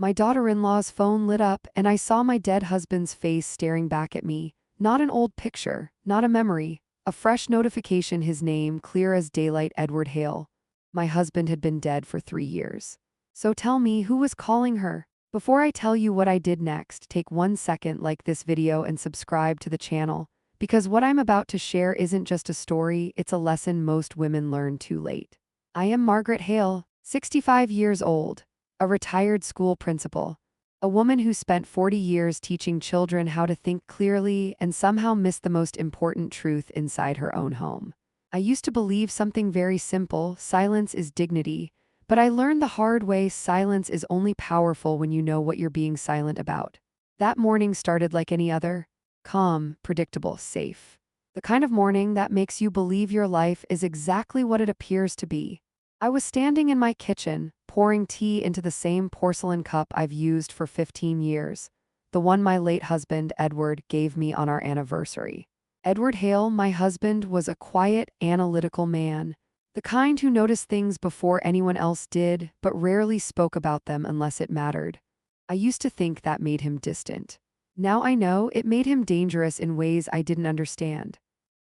My daughter-in-law's phone lit up, and I saw my dead husband's face staring back at me. Not an old picture, not a memory. A fresh notification, his name, clear as daylight, Edward Hale. My husband had been dead for 3 years. So tell me, who was calling her? Before I tell you what I did next, take 1 second, like this video and subscribe to the channel. Because what I'm about to share isn't just a story, it's a lesson most women learn too late. I am Margaret Hale, 65 years old, a retired school principal. A woman who spent 40 years teaching children how to think clearly and somehow missed the most important truth inside her own home. I used to believe something very simple: silence is dignity. But I learned the hard way: silence is only powerful when you know what you're being silent about. That morning started like any other. Calm, predictable, safe. The kind of morning that makes you believe your life is exactly what it appears to be. I was standing in my kitchen, pouring tea into the same porcelain cup I've used for 15 years. The one my late husband, Edward, gave me on our anniversary. Edward Hale, my husband, was a quiet, analytical man. The kind who noticed things before anyone else did, but rarely spoke about them unless it mattered. I used to think that made him distant. Now I know it made him dangerous in ways I didn't understand.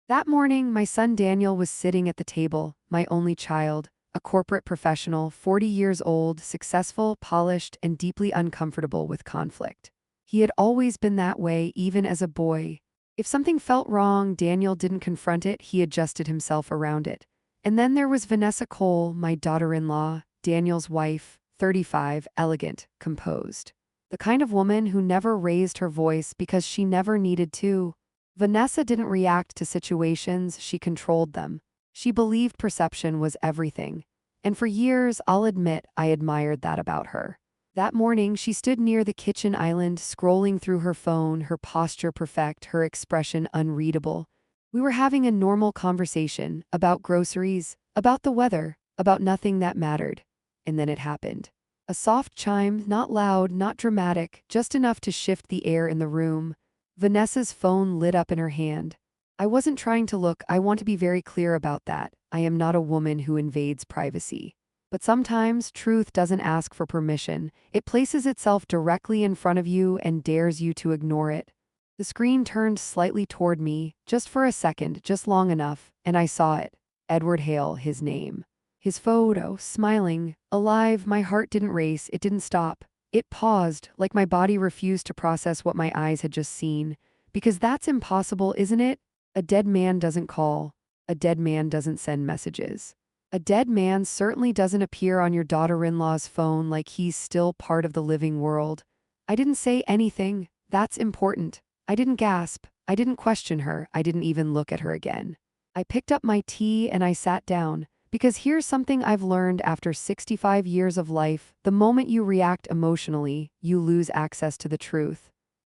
That morning, my son Daniel was sitting at the table, my only child, a corporate professional, 40 years old, successful, polished, and deeply uncomfortable with conflict. He had always been that way, even as a boy. If something felt wrong, Daniel didn't confront it, he adjusted himself around it. And then there was Vanessa Cole, my daughter-in-law, Daniel's wife, 35, elegant, composed. The kind of woman who never raised her voice because she never needed to. Vanessa didn't react to situations, she controlled them. She believed perception was everything. And for years, I'll admit, I admired that about her. That morning, she stood near the kitchen island, scrolling through her phone, her posture perfect, her expression unreadable. We were having a normal conversation about groceries, about the weather, about nothing that mattered. And then it happened. A soft chime, not loud, not dramatic, just enough to shift the air in the room. Vanessa's phone lit up in her hand. I wasn't trying to look, I want to be very clear about that. I am not a woman who invades privacy. But sometimes truth doesn't ask for permission. It places itself directly in front of you and dares you to ignore it. The screen turned slightly toward me, just for a second, just long enough, and I saw it. Edward Hale, his name. His photo, smiling, alive. My heart didn't race, it didn't stop. It paused, like my body refused to process what my eyes had just seen. Because that's impossible, isn't it? A dead man doesn't call. A dead man doesn't send messages. A dead man certainly doesn't appear on your daughter-in-law's phone like he's still part of the living world. I didn't say anything. That's important. I didn't gasp. I didn't question her. I didn't even look at her again. I picked up my tea and I sat down. Because here's something I've learned after 65 years of life: the moment you react emotionally, you lose access to the truth.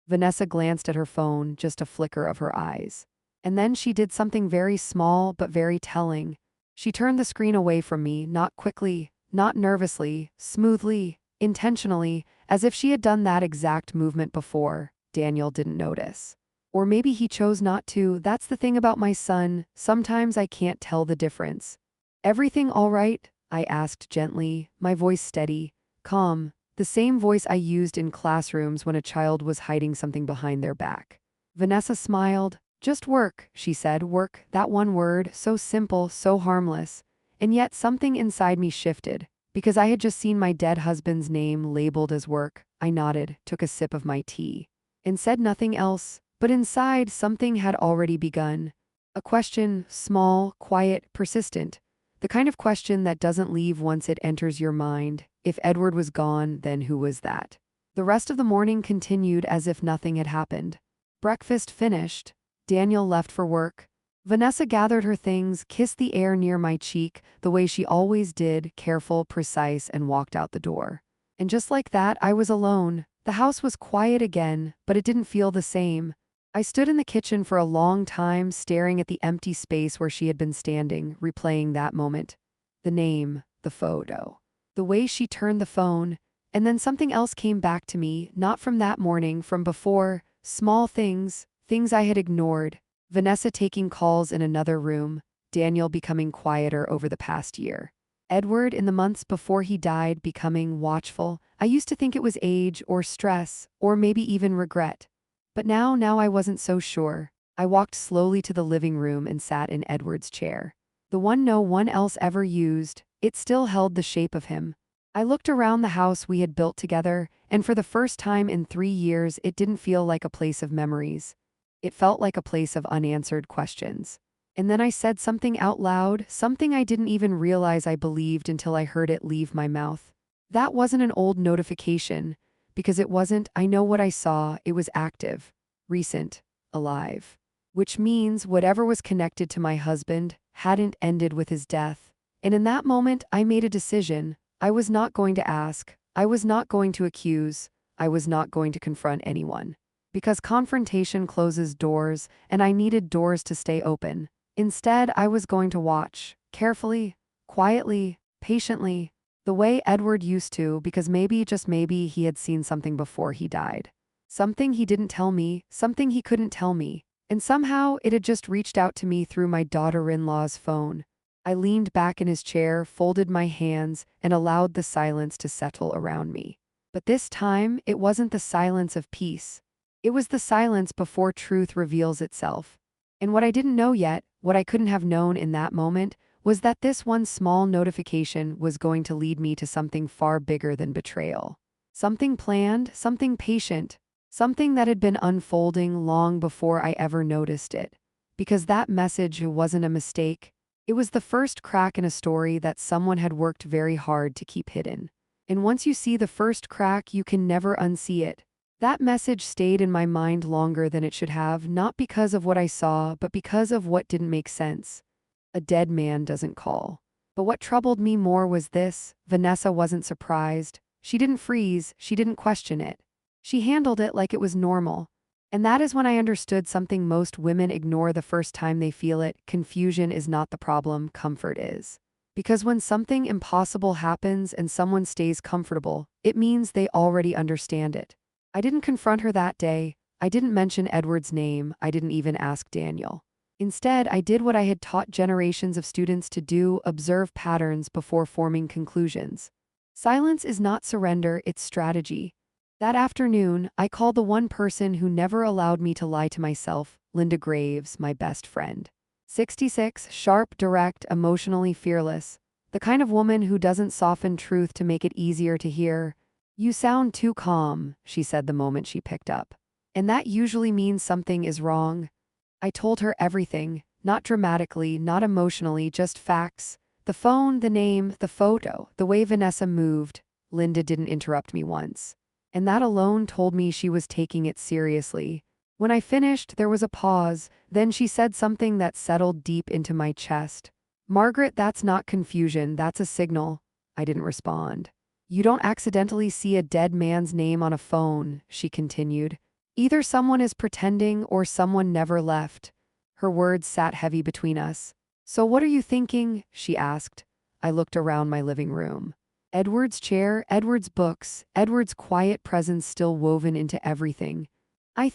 Vanessa glanced at her phone, just a flicker of her eyes. And then she did something very small but very telling. She turned the screen away from me, not quickly, not nervously, smoothly, intentionally, as if she had done that exact movement before. Daniel didn't notice. Or maybe he chose not to. That's the thing about my son, sometimes I can't tell the difference. "Everything all right?" I asked gently, my voice steady, calm, the same voice I used in classrooms when a child was hiding something behind their back. Vanessa smiled. "Just work," she said. Work, that one word, so simple, so harmless. And yet something inside me shifted. Because I had just seen my dead husband's name labeled as work, I nodded, took a sip of my tea, and said nothing else. But inside, something had already begun. A question, small, quiet, persistent. The kind of question that doesn't leave once it enters your mind. If Edward was gone, then who was that? The rest of the morning continued as if nothing had happened. Breakfast finished. Daniel left for work. Vanessa gathered her things, kissed the air near my cheek, the way she always did, careful, precise, and walked out the door. And just like that, I was alone. The house was quiet again, but it didn't feel the same. I stood in the kitchen for a long time, staring at the empty space where she had been standing, replaying that moment. The name, the photo, the way she turned the phone, and then something else came back to me, not from that morning, from before. Small things, things I had ignored. Vanessa taking calls in another room, Daniel becoming quieter over the past year. Edward, in the months before he died, becoming watchful. I used to think it was age or stress or maybe even regret. But now I wasn't so sure. I walked slowly to the living room and sat in Edward's chair. The one no one else ever used. It still held the shape of him. I looked around the house we had built together, and for the first time in 3 years, it didn't feel like a place of memories. It felt like a place of unanswered questions. And then I said something out loud, something I didn't even realize I believed until I heard it leave my mouth. That wasn't an old notification, because it wasn't, I know what I saw, it was active, recent, alive. Which means whatever was connected to my husband hadn't ended with his death. And in that moment, I made a decision. I was not going to ask, I was not going to accuse, I was not going to confront anyone. Because confrontation closes doors, and I needed doors to stay open. Instead, I was going to watch, carefully, quietly, patiently, the way Edward used to, because maybe, just maybe, he had seen something before he died. Something he didn't tell me, something he couldn't tell me. And somehow, it had just reached out to me through my daughter-in-law's phone. I leaned back in his chair, folded my hands, and allowed the silence to settle around me. But this time, it wasn't the silence of peace. It was the silence before truth reveals itself. And what I didn't know yet, what I couldn't have known in that moment, was that this one small notification was going to lead me to something far bigger than betrayal. Something planned, something patient, something that had been unfolding long before I ever noticed it. Because that message wasn't a mistake. It was the first crack in a story that someone had worked very hard to keep hidden. And once you see the first crack, you can never unsee it. That message stayed in my mind longer than it should have, not because of what I saw, but because of what didn't make sense. A dead man doesn't call. But what troubled me more was this: Vanessa wasn't surprised. She didn't freeze, she didn't question it. She handled it like it was normal. And that is when I understood something most women ignore the first time they feel it. Confusion is not the problem, comfort is. Because when something impossible happens and someone stays comfortable, it means they already understand it. I didn't confront her that day. I didn't mention Edward's name. I didn't even ask Daniel. Instead, I did what I had taught generations of students to do: observe patterns before forming conclusions. Silence is not surrender, it's strategy. That afternoon, I called the one person who never allowed me to lie to myself, Linda Graves, my best friend. 66, sharp, direct, emotionally fearless. The kind of woman who doesn't soften truth to make it easier to hear. "You sound too calm," she said the moment she picked up. And that usually means something is wrong. I told her everything, not dramatically, not emotionally, just facts. The phone, the name, the photo, the way Vanessa moved. Linda didn't interrupt me once. And that alone told me she was taking it seriously. When I finished, there was a pause, then she said something that settled deep into my chest. "Margaret, that's not confusion, that's a signal." I didn't respond. "You don't accidentally see a dead man's name on a phone," she continued. "Either someone is pretending or someone never left." Her words sat heavy between us. "So what are you thinking?" she asked. I looked around my living room. Edward's chair, Edward's books, Edward's quiet presence still woven into everything. I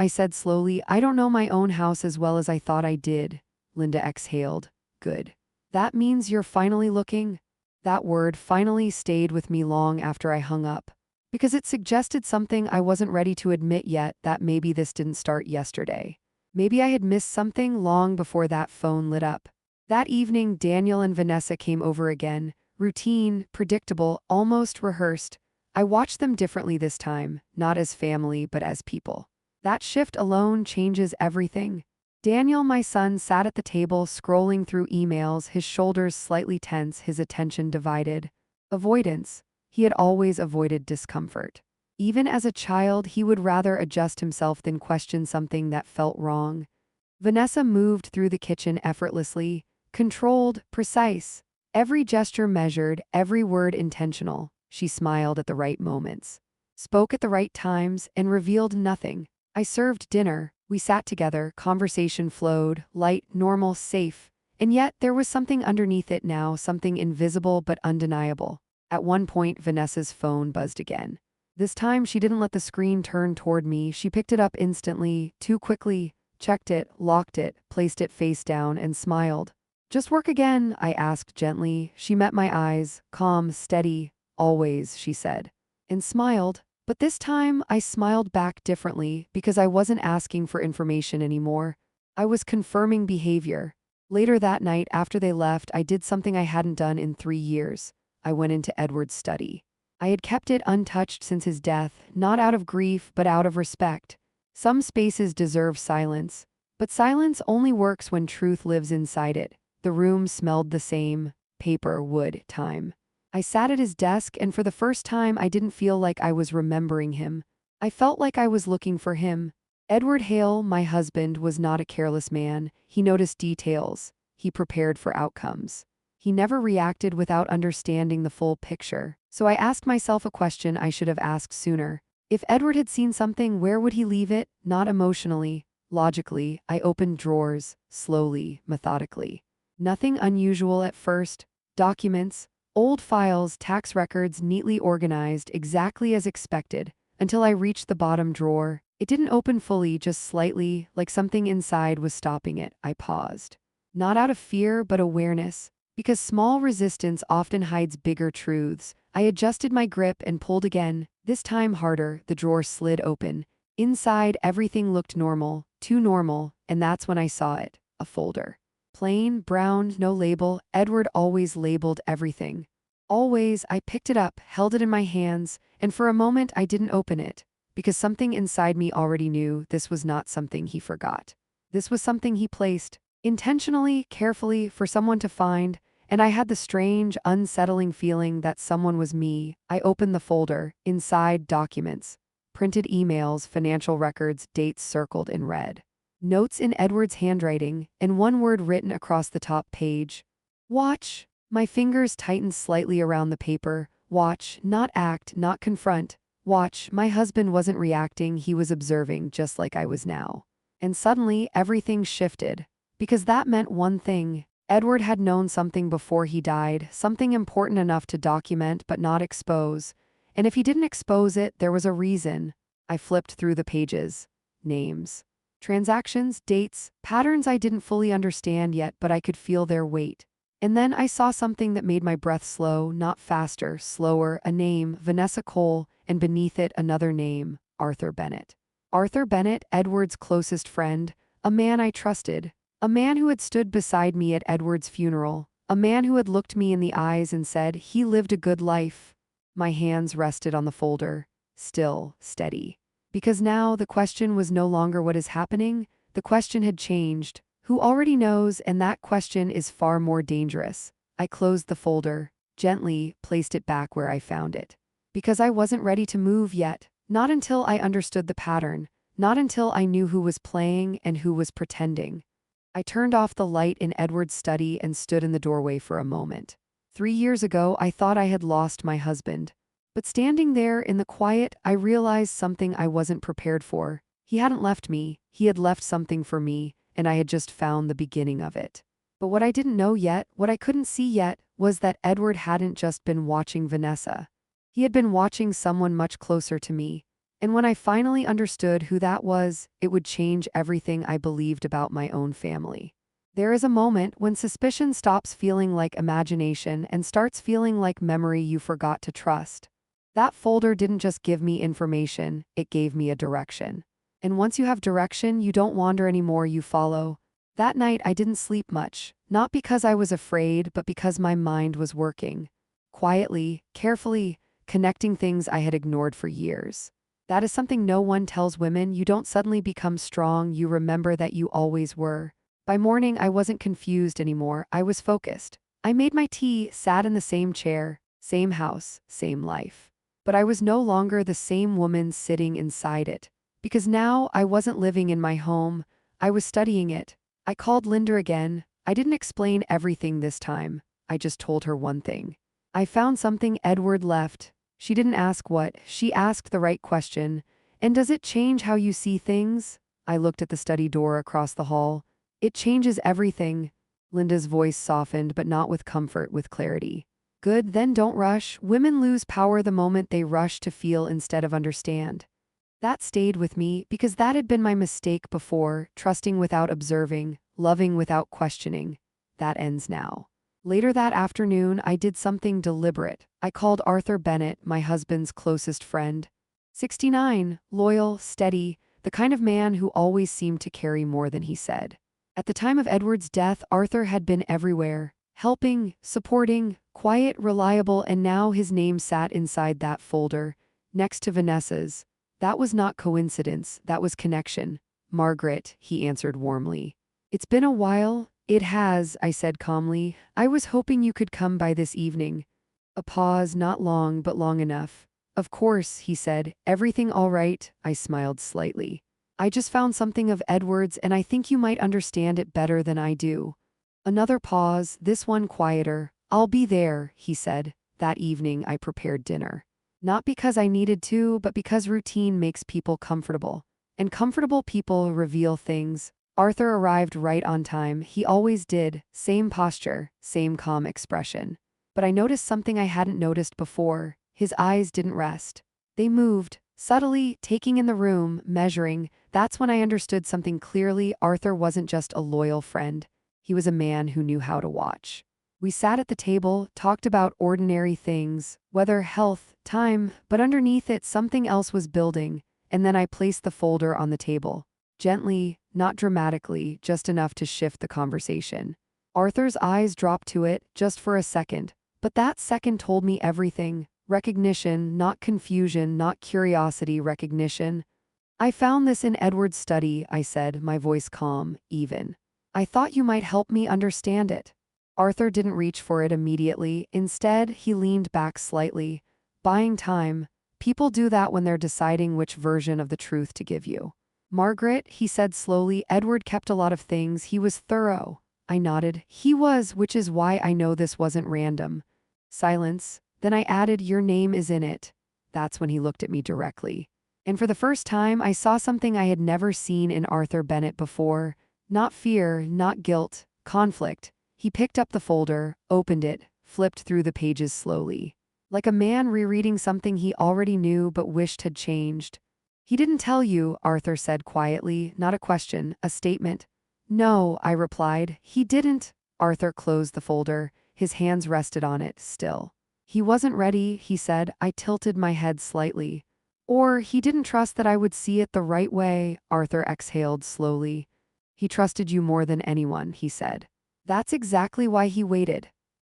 said slowly, "I don't know my own house as well as I thought I did." Linda exhaled. "Good. That means you're finally looking?" That word finally stayed with me long after I hung up. Because it suggested something I wasn't ready to admit yet, that maybe this didn't start yesterday. Maybe I had missed something long before that phone lit up. That evening, Daniel and Vanessa came over again. Routine, predictable, almost rehearsed. I watched them differently this time, not as family but as people. That shift alone changes everything. Daniel, my son, sat at the table scrolling through emails, his shoulders slightly tense, his attention divided. Avoidance. He had always avoided discomfort. Even as a child, he would rather adjust himself than question something that felt wrong. Vanessa moved through the kitchen effortlessly, controlled, precise. Every gesture measured, every word intentional. She smiled at the right moments, spoke at the right times, and revealed nothing. I served dinner. We sat together, conversation flowed, light, normal, safe. And yet, there was something underneath it now, something invisible but undeniable. At one point, Vanessa's phone buzzed again. This time, she didn't let the screen turn toward me. She picked it up instantly, too quickly, checked it, locked it, placed it face down, and smiled. Just work again, I asked gently. She met my eyes, calm, steady. Always, she said, and smiled. But this time, I smiled back differently because I wasn't asking for information anymore. I was confirming behavior. Later that night, after they left, I did something I hadn't done in 3 years. I went into Edward's study. I had kept it untouched since his death, not out of grief, but out of respect. Some spaces deserve silence, but silence only works when truth lives inside it. The room smelled the same: paper, wood, time. I sat at his desk, and for the first time, I didn't feel like I was remembering him. I felt like I was looking for him. Edward Hale, my husband, was not a careless man. He noticed details. He prepared for outcomes. He never reacted without understanding the full picture. So I asked myself a question I should have asked sooner. If Edward had seen something, where would he leave it? Not emotionally, logically. I opened drawers, slowly, methodically. Nothing unusual at first. Documents, old files, tax records neatly organized, exactly as expected, until I reached the bottom drawer. It didn't open fully, just slightly, like something inside was stopping it. I paused. Not out of fear, but awareness. Because small resistance often hides bigger truths. I adjusted my grip and pulled again, this time harder. The drawer slid open. Inside, everything looked normal, too normal, and that's when I saw it: a folder. Plain, brown, no label. Edward always labeled everything. Always. I picked it up, held it in my hands, and for a moment I didn't open it, because something inside me already knew this was not something he forgot. This was something he placed, intentionally, carefully, for someone to find, and I had the strange, unsettling feeling that someone was me. I opened the folder. Inside, documents. Printed emails, financial records, dates circled in red. Notes in Edward's handwriting, and one word written across the top page: watch. My fingers tightened slightly around the paper. Watch, not act, not confront. Watch. My husband wasn't reacting, he was observing, just like I was now. And suddenly, everything shifted. Because that meant one thing. Edward had known something before he died, something important enough to document but not expose. And if he didn't expose it, there was a reason. I flipped through the pages. Names. Transactions, dates, patterns I didn't fully understand yet, but I could feel their weight. And then I saw something that made my breath slow, not faster, slower. A name: Vanessa Cole, and beneath it another name: Arthur Bennett. Arthur Bennett, Edward's closest friend, a man I trusted, a man who had stood beside me at Edward's funeral, a man who had looked me in the eyes and said he lived a good life. My hands rested on the folder, still, steady. Because now the question was no longer what is happening, the question had changed. Who already knows, and that question is far more dangerous. I closed the folder, gently placed it back where I found it. Because I wasn't ready to move yet, not until I understood the pattern, not until I knew who was playing and who was pretending. I turned off the light in Edward's study and stood in the doorway for a moment. 3 years ago, I thought I had lost my husband. But standing there in the quiet, I realized something I wasn't prepared for. He hadn't left me, he had left something for me, and I had just found the beginning of it. But what I didn't know yet, what I couldn't see yet, was that Edward hadn't just been watching Vanessa. He had been watching someone much closer to me. And when I finally understood who that was, it would change everything I believed about my own family. There is a moment when suspicion stops feeling like imagination and starts feeling like memory you forgot to trust. That folder didn't just give me information, it gave me a direction. And once you have direction, you don't wander anymore, you follow. That night I didn't sleep much, not because I was afraid, but because my mind was working. Quietly, carefully, connecting things I had ignored for years. That is something no one tells women. You don't suddenly become strong, you remember that you always were. By morning, I wasn't confused anymore, I was focused. I made my tea, sat in the same chair, same house, same life. But I was no longer the same woman sitting inside it. Because now I wasn't living in my home, I was studying it. I called Linda again. I didn't explain everything this time, I just told her one thing. I found something Edward left. She didn't ask what, she asked the right question. And does it change how you see things? I looked at the study door across the hall. It changes everything. Linda's voice softened, but not with comfort, with clarity. Good, then don't rush. Women lose power the moment they rush to feel instead of understand. That stayed with me because that had been my mistake before, trusting without observing, loving without questioning. That ends now. Later that afternoon, I did something deliberate. I called Arthur Bennett, my husband's closest friend. 69, loyal, steady, the kind of man who always seemed to carry more than he said. At the time of Edward's death, Arthur had been everywhere, helping, supporting, quiet, reliable, and now his name sat inside that folder, next to Vanessa's. That was not coincidence, that was connection. Margaret, he answered warmly. It's been a while. It has, I said calmly. I was hoping you could come by this evening. A pause, not long, but long enough. Of course, he said. Everything all right? I smiled slightly. I just found something of Edward's and I think you might understand it better than I do. Another pause, this one quieter. I'll be there, he said. That evening I prepared dinner. Not because I needed to, but because routine makes people comfortable. And comfortable people reveal things. Arthur arrived right on time. He always did. Same posture, same calm expression. But I noticed something I hadn't noticed before. His eyes didn't rest. They moved, subtly, taking in the room, measuring. That's when I understood something clearly. Arthur wasn't just a loyal friend. He was a man who knew how to watch. We sat at the table, talked about ordinary things, weather, health, time, but underneath it something else was building, and then I placed the folder on the table. Gently, not dramatically, just enough to shift the conversation. Arthur's eyes dropped to it, just for a second, but that second told me everything. Recognition, not confusion, not curiosity, recognition. I found this in Edward's study, I said, my voice calm, even. I thought you might help me understand it. Arthur didn't reach for it immediately. Instead, he leaned back slightly. Buying time. People do that when they're deciding which version of the truth to give you. Margaret, he said slowly, Edward kept a lot of things. He was thorough. I nodded. He was, which is why I know this wasn't random. Silence. Then I added, your name is in it. That's when he looked at me directly. And for the first time, I saw something I had never seen in Arthur Bennett before. Not fear, not guilt, conflict. He picked up the folder, opened it, flipped through the pages slowly. Like a man rereading something he already knew but wished had changed. He didn't tell you, Arthur said quietly, not a question, a statement. No, I replied, he didn't. Arthur closed the folder. His hands rested on it, still. He wasn't ready, he said. I tilted my head slightly. Or he didn't trust that I would see it the right way, Arthur exhaled slowly. He trusted you more than anyone, he said. That's exactly why he waited.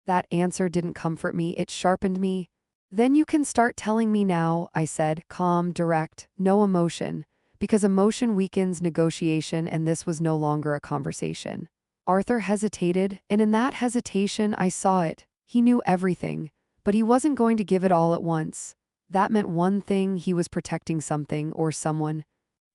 That answer didn't comfort me, it sharpened me. Then you can start telling me now, I said, calm, direct, no emotion, because emotion weakens negotiation and this was no longer a conversation. Arthur hesitated, and in that hesitation I saw it. He knew everything, but he wasn't going to give it all at once. That meant one thing, he was protecting something or someone.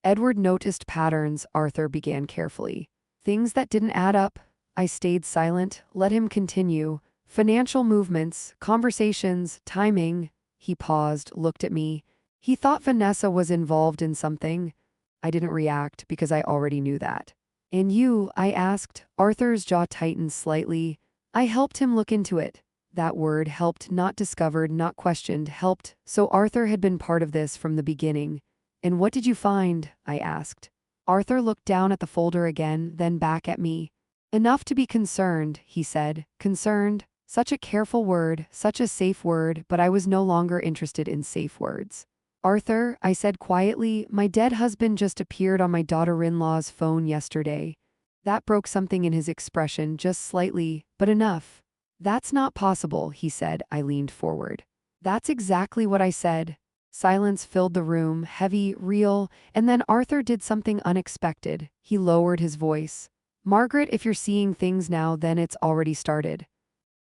Edward noticed patterns, Arthur began carefully. Things that didn't add up. I stayed silent, let him continue. Financial movements, conversations, timing. He paused, looked at me. He thought Vanessa was involved in something. I didn't react because I already knew that. And you, I asked. Arthur's jaw tightened slightly. I helped him look into it. That word, helped, not discovered, not questioned, helped. So Arthur had been part of this from the beginning. And what did you find? I asked. Arthur looked down at the folder again, then back at me. Enough to be concerned, he said. Concerned? Such a careful word, such a safe word, but I was no longer interested in safe words. Arthur, I said quietly, my dead husband just appeared on my daughter-in-law's phone yesterday. That broke something in his expression, just slightly, but enough. That's not possible, he said. I leaned forward. That's exactly what I said. Silence filled the room, heavy, real, and then Arthur did something unexpected. He lowered his voice. Margaret, if you're seeing things now, then it's already started.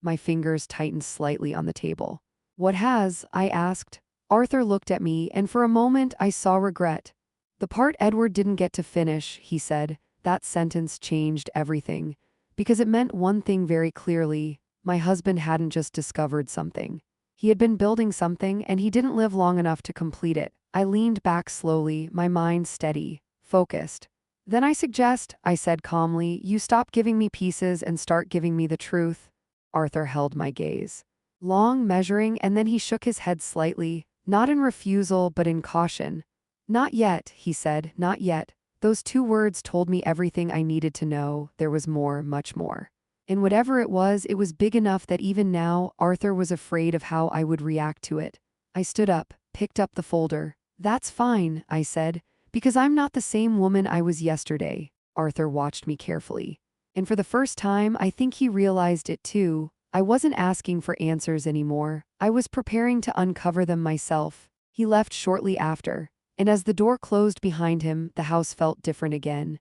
My fingers tightened slightly on the table. What has? I asked. Arthur looked at me, and for a moment I saw regret. The part Edward didn't get to finish, he said. That sentence changed everything. Because it meant one thing very clearly. My husband hadn't just discovered something. He had been building something, and he didn't live long enough to complete it. I leaned back slowly, my mind steady, focused. Then I said calmly, you stop giving me pieces and start giving me the truth. Arthur held my gaze. Long, measuring, and then he shook his head slightly, not in refusal but in caution. Not yet, he said, not yet. Those two words told me everything I needed to know. There was more, much more. And whatever it was big enough that even now, Arthur was afraid of how I would react to it. I stood up, picked up the folder. "That's fine," I said, "because I'm not the same woman I was yesterday." Arthur watched me carefully. And for the first time, I think he realized it too. I wasn't asking for answers anymore. I was preparing to uncover them myself. He left shortly after, and as the door closed behind him, the house felt different again.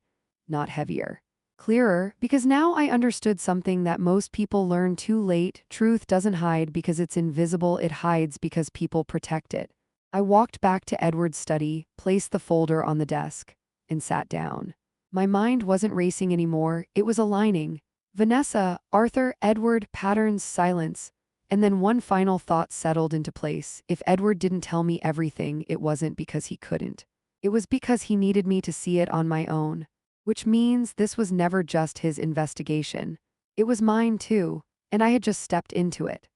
Not heavier. Clearer, because now I understood something that most people learn too late. Truth doesn't hide because it's invisible, it hides because people protect it. I walked back to Edward's study, placed the folder on the desk, and sat down. My mind wasn't racing anymore, it was aligning. Vanessa, Arthur, Edward, patterns, silence. And then one final thought settled into place. If Edward didn't tell me everything, it wasn't because he couldn't. It was because he needed me to see it on my own. Which means this was never just his investigation. It was mine too, and I had just stepped into it.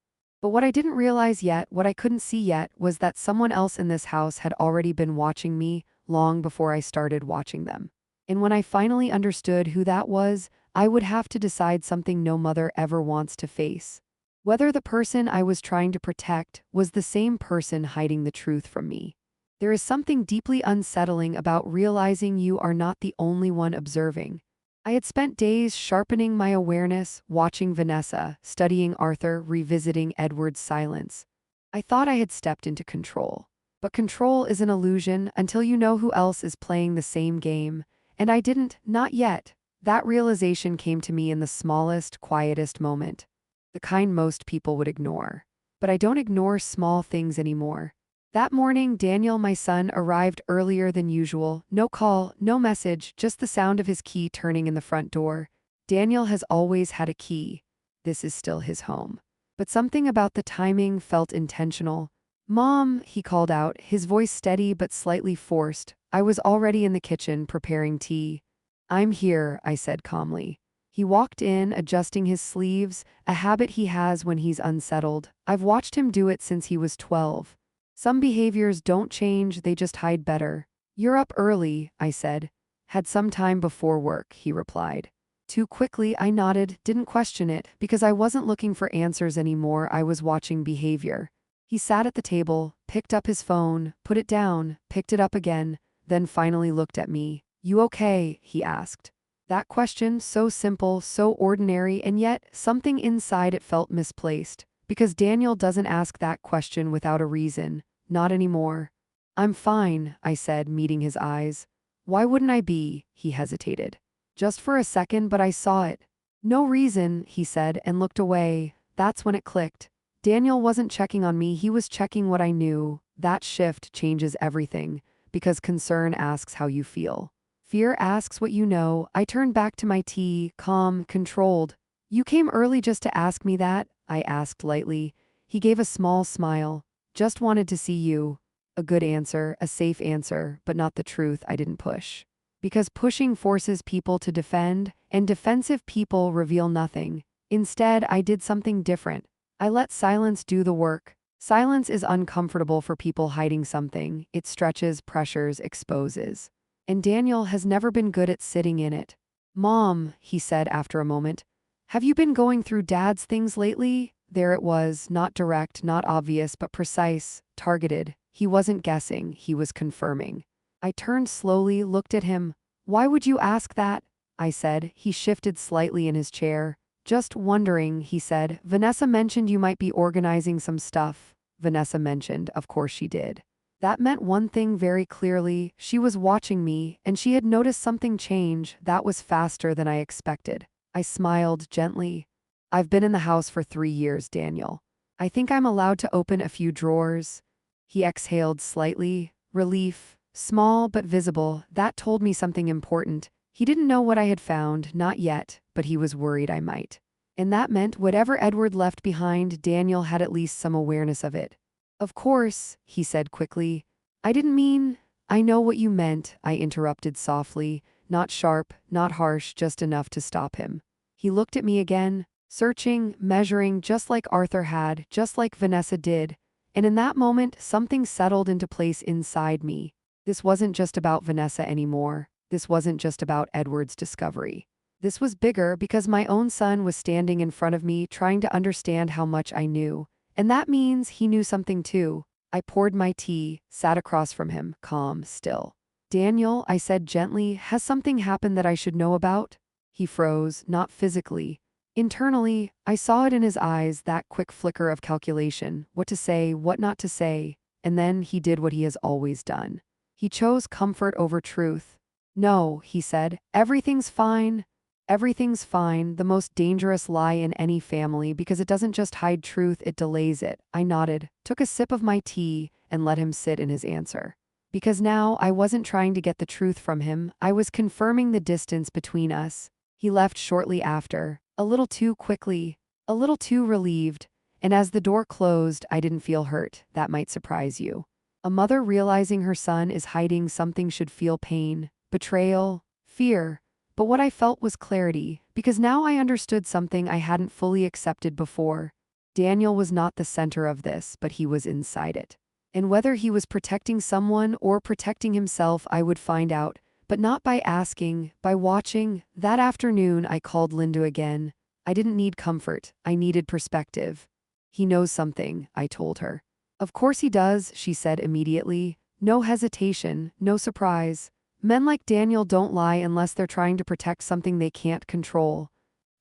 But what I didn't realize yet, what I couldn't see yet, was that someone else in this house had already been watching me long before I started watching them. And when I finally understood who that was, I would have to decide something no mother ever wants to face. Whether the person I was trying to protect was the same person hiding the truth from me. There is something deeply unsettling about realizing you are not the only one observing. I had spent days sharpening my awareness, watching Vanessa, studying Arthur, revisiting Edward's silence. I thought I had stepped into control. But control is an illusion until you know who else is playing the same game. And I didn't, not yet. That realization came to me in the smallest, quietest moment. The kind most people would ignore. But I don't ignore small things anymore. That morning, Daniel, my son, arrived earlier than usual. No call, no message, just the sound of his key turning in the front door. Daniel has always had a key. This is still his home. But something about the timing felt intentional. "Mom," he called out, his voice steady but slightly forced. I was already in the kitchen preparing tea. "I'm here," I said calmly. He walked in, adjusting his sleeves, a habit he has when he's unsettled. I've watched him do it since he was 12. Some behaviors don't change, they just hide better. "You're up early," I said. "Had some time before work," he replied. Too quickly, I nodded, didn't question it, because I wasn't looking for answers anymore, I was watching behavior. He sat at the table, picked up his phone, put it down, picked it up again, then finally looked at me. "You okay?" he asked. That question, so simple, so ordinary, and yet something inside it felt misplaced. Because Daniel doesn't ask that question without a reason. Not anymore. "I'm fine," I said, meeting his eyes. "Why wouldn't I be?" He hesitated. Just for a second, but I saw it. "No reason," he said, and looked away. That's when it clicked. Daniel wasn't checking on me, he was checking what I knew. That shift changes everything, because concern asks how you feel. Fear asks what you know. I turned back to my tea, calm, controlled. "You came early just to ask me that?" I asked lightly. He gave a small smile. "Just wanted to see you." A good answer, a safe answer, but not the truth. I didn't push. Because pushing forces people to defend, and defensive people reveal nothing. Instead, I did something different. I let silence do the work. Silence is uncomfortable for people hiding something. It stretches, pressures, exposes. And Daniel has never been good at sitting in it. "Mom," he said after a moment, "have you been going through Dad's things lately?" There it was, not direct, not obvious, but precise, targeted. He wasn't guessing, he was confirming. I turned slowly, looked at him. "Why would you ask that?" I said. He shifted slightly in his chair. "Just wondering," he said. "Vanessa mentioned you might be organizing some stuff." Vanessa mentioned, of course she did. That meant one thing very clearly. She was watching me, and she had noticed something change. That was faster than I expected. I smiled gently. "I've been in the house for 3 years, Daniel. I think I'm allowed to open a few drawers." He exhaled slightly. Relief. Small but visible. That told me something important. He didn't know what I had found, not yet, but he was worried I might. And that meant whatever Edward left behind, Daniel had at least some awareness of it. "Of course," he said quickly. "I didn't mean—" "I know what you meant," I interrupted softly. Not sharp, not harsh, just enough to stop him. He looked at me again, searching, measuring, just like Arthur had, just like Vanessa did. And in that moment, something settled into place inside me. This wasn't just about Vanessa anymore. This wasn't just about Edward's discovery. This was bigger because my own son was standing in front of me trying to understand how much I knew. And that means he knew something too. I poured my tea, sat across from him, calm, still. Daniel, I said gently, has something happened that I should know about? He froze, not physically. Internally, I saw it in his eyes, that quick flicker of calculation, what to say, what not to say, and then he did what he has always done. He chose comfort over truth. No, he said, everything's fine. Everything's fine, the most dangerous lie in any family because it doesn't just hide truth, it delays it. I nodded, took a sip of my tea, and let him sit in his answer. Because now I wasn't trying to get the truth from him, I was confirming the distance between us. He left shortly after, a little too quickly, a little too relieved, and as the door closed, I didn't feel hurt. That might surprise you. A mother realizing her son is hiding something should feel pain, betrayal, fear. But what I felt was clarity, because now I understood something I hadn't fully accepted before. Daniel was not the center of this, but he was inside it. And whether he was protecting someone or protecting himself, I would find out, but not by asking, by watching. That afternoon, I called Linda again. I didn't need comfort, I needed perspective. He knows something, I told her. Of course he does, she said immediately. No hesitation, no surprise. Men like Daniel don't lie unless they're trying to protect something they can't control.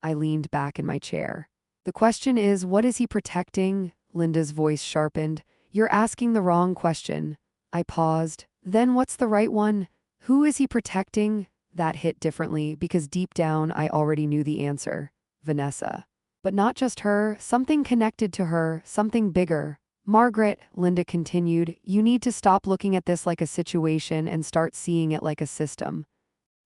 I leaned back in my chair. The question is, what is he protecting? Linda's voice sharpened. You're asking the wrong question. I paused. Then what's the right one? Who is he protecting? That hit differently because deep down I already knew the answer. Vanessa. But not just her, something connected to her, something bigger. Margaret, Linda continued, you need to stop looking at this like a situation and start seeing it like a system.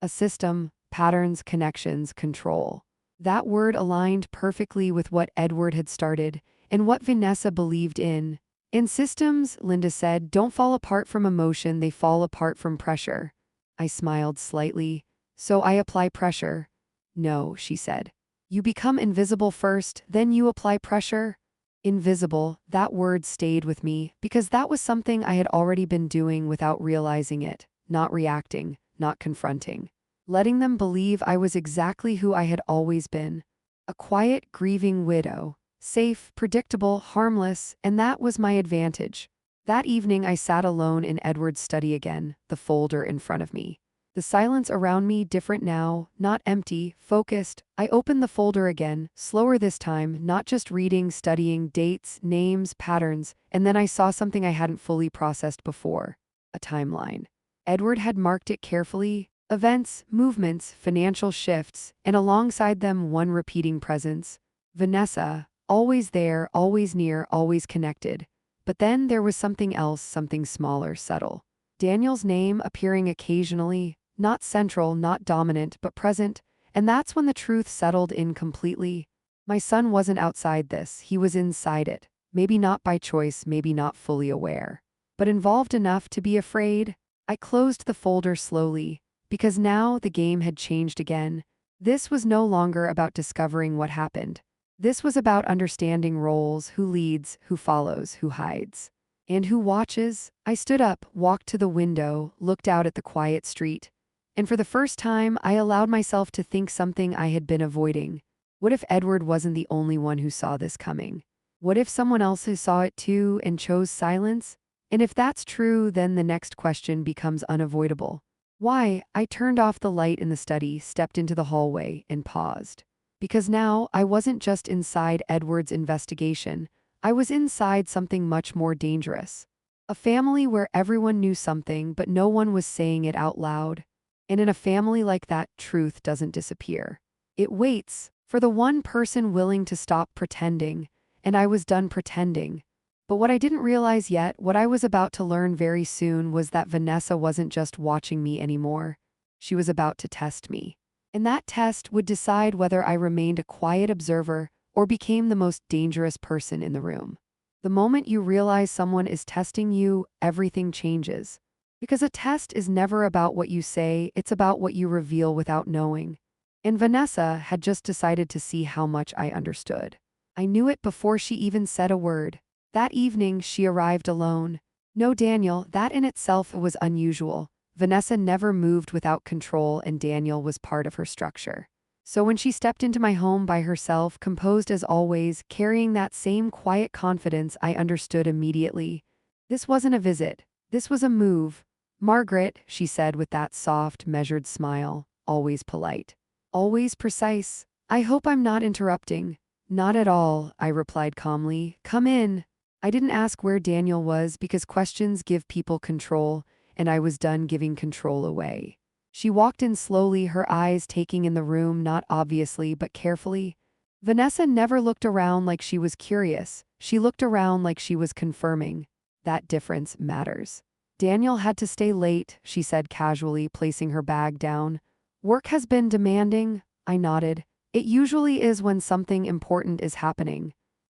A system, patterns, connections, control. That word aligned perfectly with what Edward had started and what Vanessa believed in. And systems, Linda said, don't fall apart from emotion, they fall apart from pressure. I smiled slightly. So I apply pressure? No, she said. You become invisible first, then you apply pressure? Invisible, that word stayed with me because that was something I had already been doing without realizing it, not reacting, not confronting. Letting them believe I was exactly who I had always been. A quiet, grieving widow. Safe, predictable, harmless, and that was my advantage. That evening I sat alone in Edward's study again, the folder in front of me. The silence around me different now, not empty, focused. I opened the folder again, slower this time, not just reading, studying, dates, names, patterns, and then I saw something I hadn't fully processed before. A timeline. Edward had marked it carefully. Events, movements, financial shifts, and alongside them one repeating presence. Vanessa, always there, always near, always connected. But then there was something else, something smaller, subtle. Daniel's name appearing occasionally. Not central, not dominant, but present, and that's when the truth settled in completely. My son wasn't outside this, he was inside it. Maybe not by choice, maybe not fully aware. But involved enough to be afraid. I closed the folder slowly, because now the game had changed again. This was no longer about discovering what happened. This was about understanding roles, who leads, who follows, who hides. And who watches. I stood up, walked to the window, looked out at the quiet street. And for the first time, I allowed myself to think something I had been avoiding. What if Edward wasn't the only one who saw this coming? What if someone else who saw it too and chose silence? And if that's true, then the next question becomes unavoidable. Why? I turned off the light in the study, stepped into the hallway, and paused. Because now I wasn't just inside Edward's investigation, I was inside something much more dangerous. A family where everyone knew something, but no one was saying it out loud. And in a family like that, truth doesn't disappear. It waits for the one person willing to stop pretending, and I was done pretending. But what I didn't realize yet, what I was about to learn very soon, was that Vanessa wasn't just watching me anymore. She was about to test me. And that test would decide whether I remained a quiet observer or became the most dangerous person in the room. The moment you realize someone is testing you, everything changes. Because a test is never about what you say, it's about what you reveal without knowing. And Vanessa had just decided to see how much I understood. I knew it before she even said a word. That evening, she arrived alone. No Daniel, that in itself was unusual. Vanessa never moved without control, and Daniel was part of her structure. So when she stepped into my home by herself, composed as always, carrying that same quiet confidence, I understood immediately. This wasn't a visit. This was a move. Margaret, she said with that soft, measured smile, always polite. Always precise. I hope I'm not interrupting. Not at all, I replied calmly. Come in. I didn't ask where Daniel was because questions give people control, and I was done giving control away. She walked in slowly, her eyes taking in the room, not obviously, but carefully. Vanessa never looked around like she was curious. She looked around like she was confirming. That difference matters. Daniel had to stay late, she said casually, placing her bag down. Work has been demanding, I nodded. It usually is when something important is happening.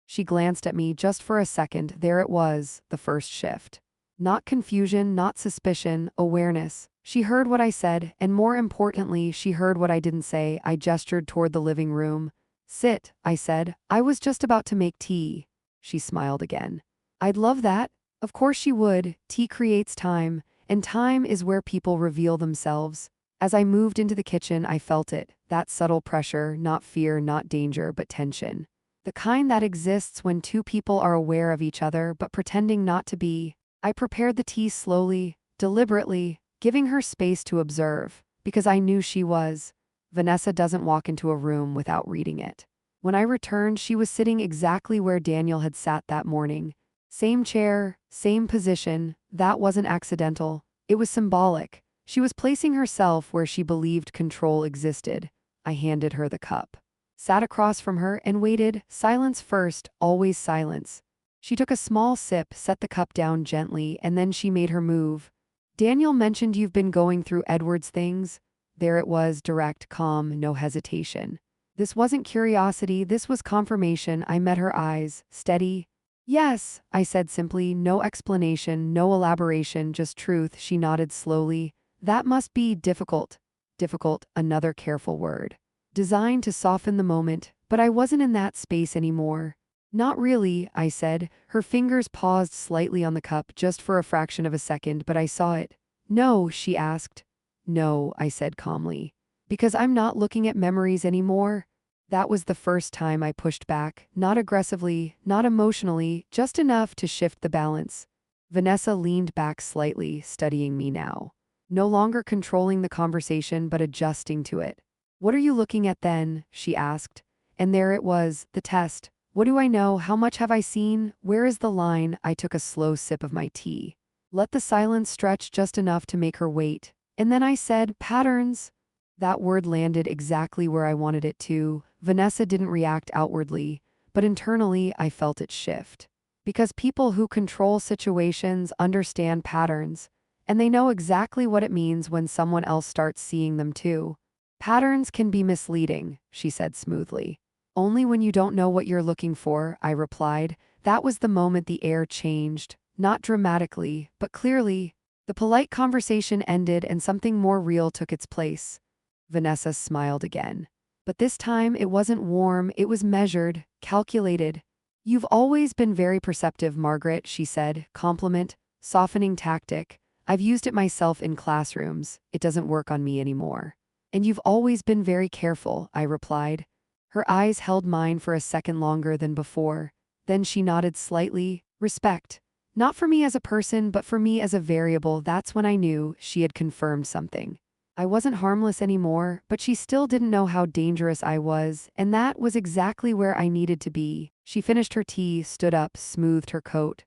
She glanced at me just for a second. There it was, the first shift. Not confusion, not suspicion, awareness. She heard what I said, and more importantly, she heard what I didn't say. I gestured toward the living room. Sit, I said. I was just about to make tea. She smiled again. I'd love that. Of course she would. Tea creates time, and time is where people reveal themselves. As I moved into the kitchen, I felt it. That subtle pressure, not fear, not danger, but tension. The kind that exists when two people are aware of each other but pretending not to be. I prepared the tea slowly, deliberately, giving her space to observe, because I knew she was. Vanessa doesn't walk into a room without reading it. When I returned, she was sitting exactly where Daniel had sat that morning. Same chair, same position. That wasn't accidental. It was symbolic. She was placing herself where she believed control existed. I handed her the cup. Sat across from her and waited, silence first, always silence. She took a small sip, set the cup down gently, and then she made her move. Daniel mentioned you've been going through Edward's things. There it was, direct, calm, no hesitation. This wasn't curiosity, this was confirmation. I met her eyes, steady. Yes, I said simply, no explanation, no elaboration, just truth. She nodded slowly. That must be difficult. Difficult, another careful word. Designed to soften the moment, but I wasn't in that space anymore. Not really, I said. Her fingers paused slightly on the cup just for a fraction of a second, but I saw it. No, she asked. No, I said calmly. Because I'm not looking at memories anymore. That was the first time I pushed back, not aggressively, not emotionally, just enough to shift the balance. Vanessa leaned back slightly, studying me now. No longer controlling the conversation, but adjusting to it. What are you looking at then? She asked. And there it was, the test. What do I know? How much have I seen? Where is the line? I took a slow sip of my tea. Let the silence stretch just enough to make her wait. And then I said, patterns. That word landed exactly where I wanted it to. Vanessa didn't react outwardly, but internally I felt it shift. Because people who control situations understand patterns, and they know exactly what it means when someone else starts seeing them too. Patterns can be misleading, she said smoothly. Only when you don't know what you're looking for, I replied. That was the moment the air changed, not dramatically, but clearly. The polite conversation ended and something more real took its place. Vanessa smiled again. But this time it wasn't warm, it was measured, calculated. You've always been very perceptive, Margaret, she said, compliment, softening tactic. I've used it myself in classrooms. It doesn't work on me anymore. And you've always been very careful, I replied. Her eyes held mine for a second longer than before. Then she nodded slightly. Respect. Not for me as a person, but for me as a variable. That's when I knew she had confirmed something. I wasn't harmless anymore, but she still didn't know how dangerous I was, and that was exactly where I needed to be. She finished her tea, stood up, smoothed her coat.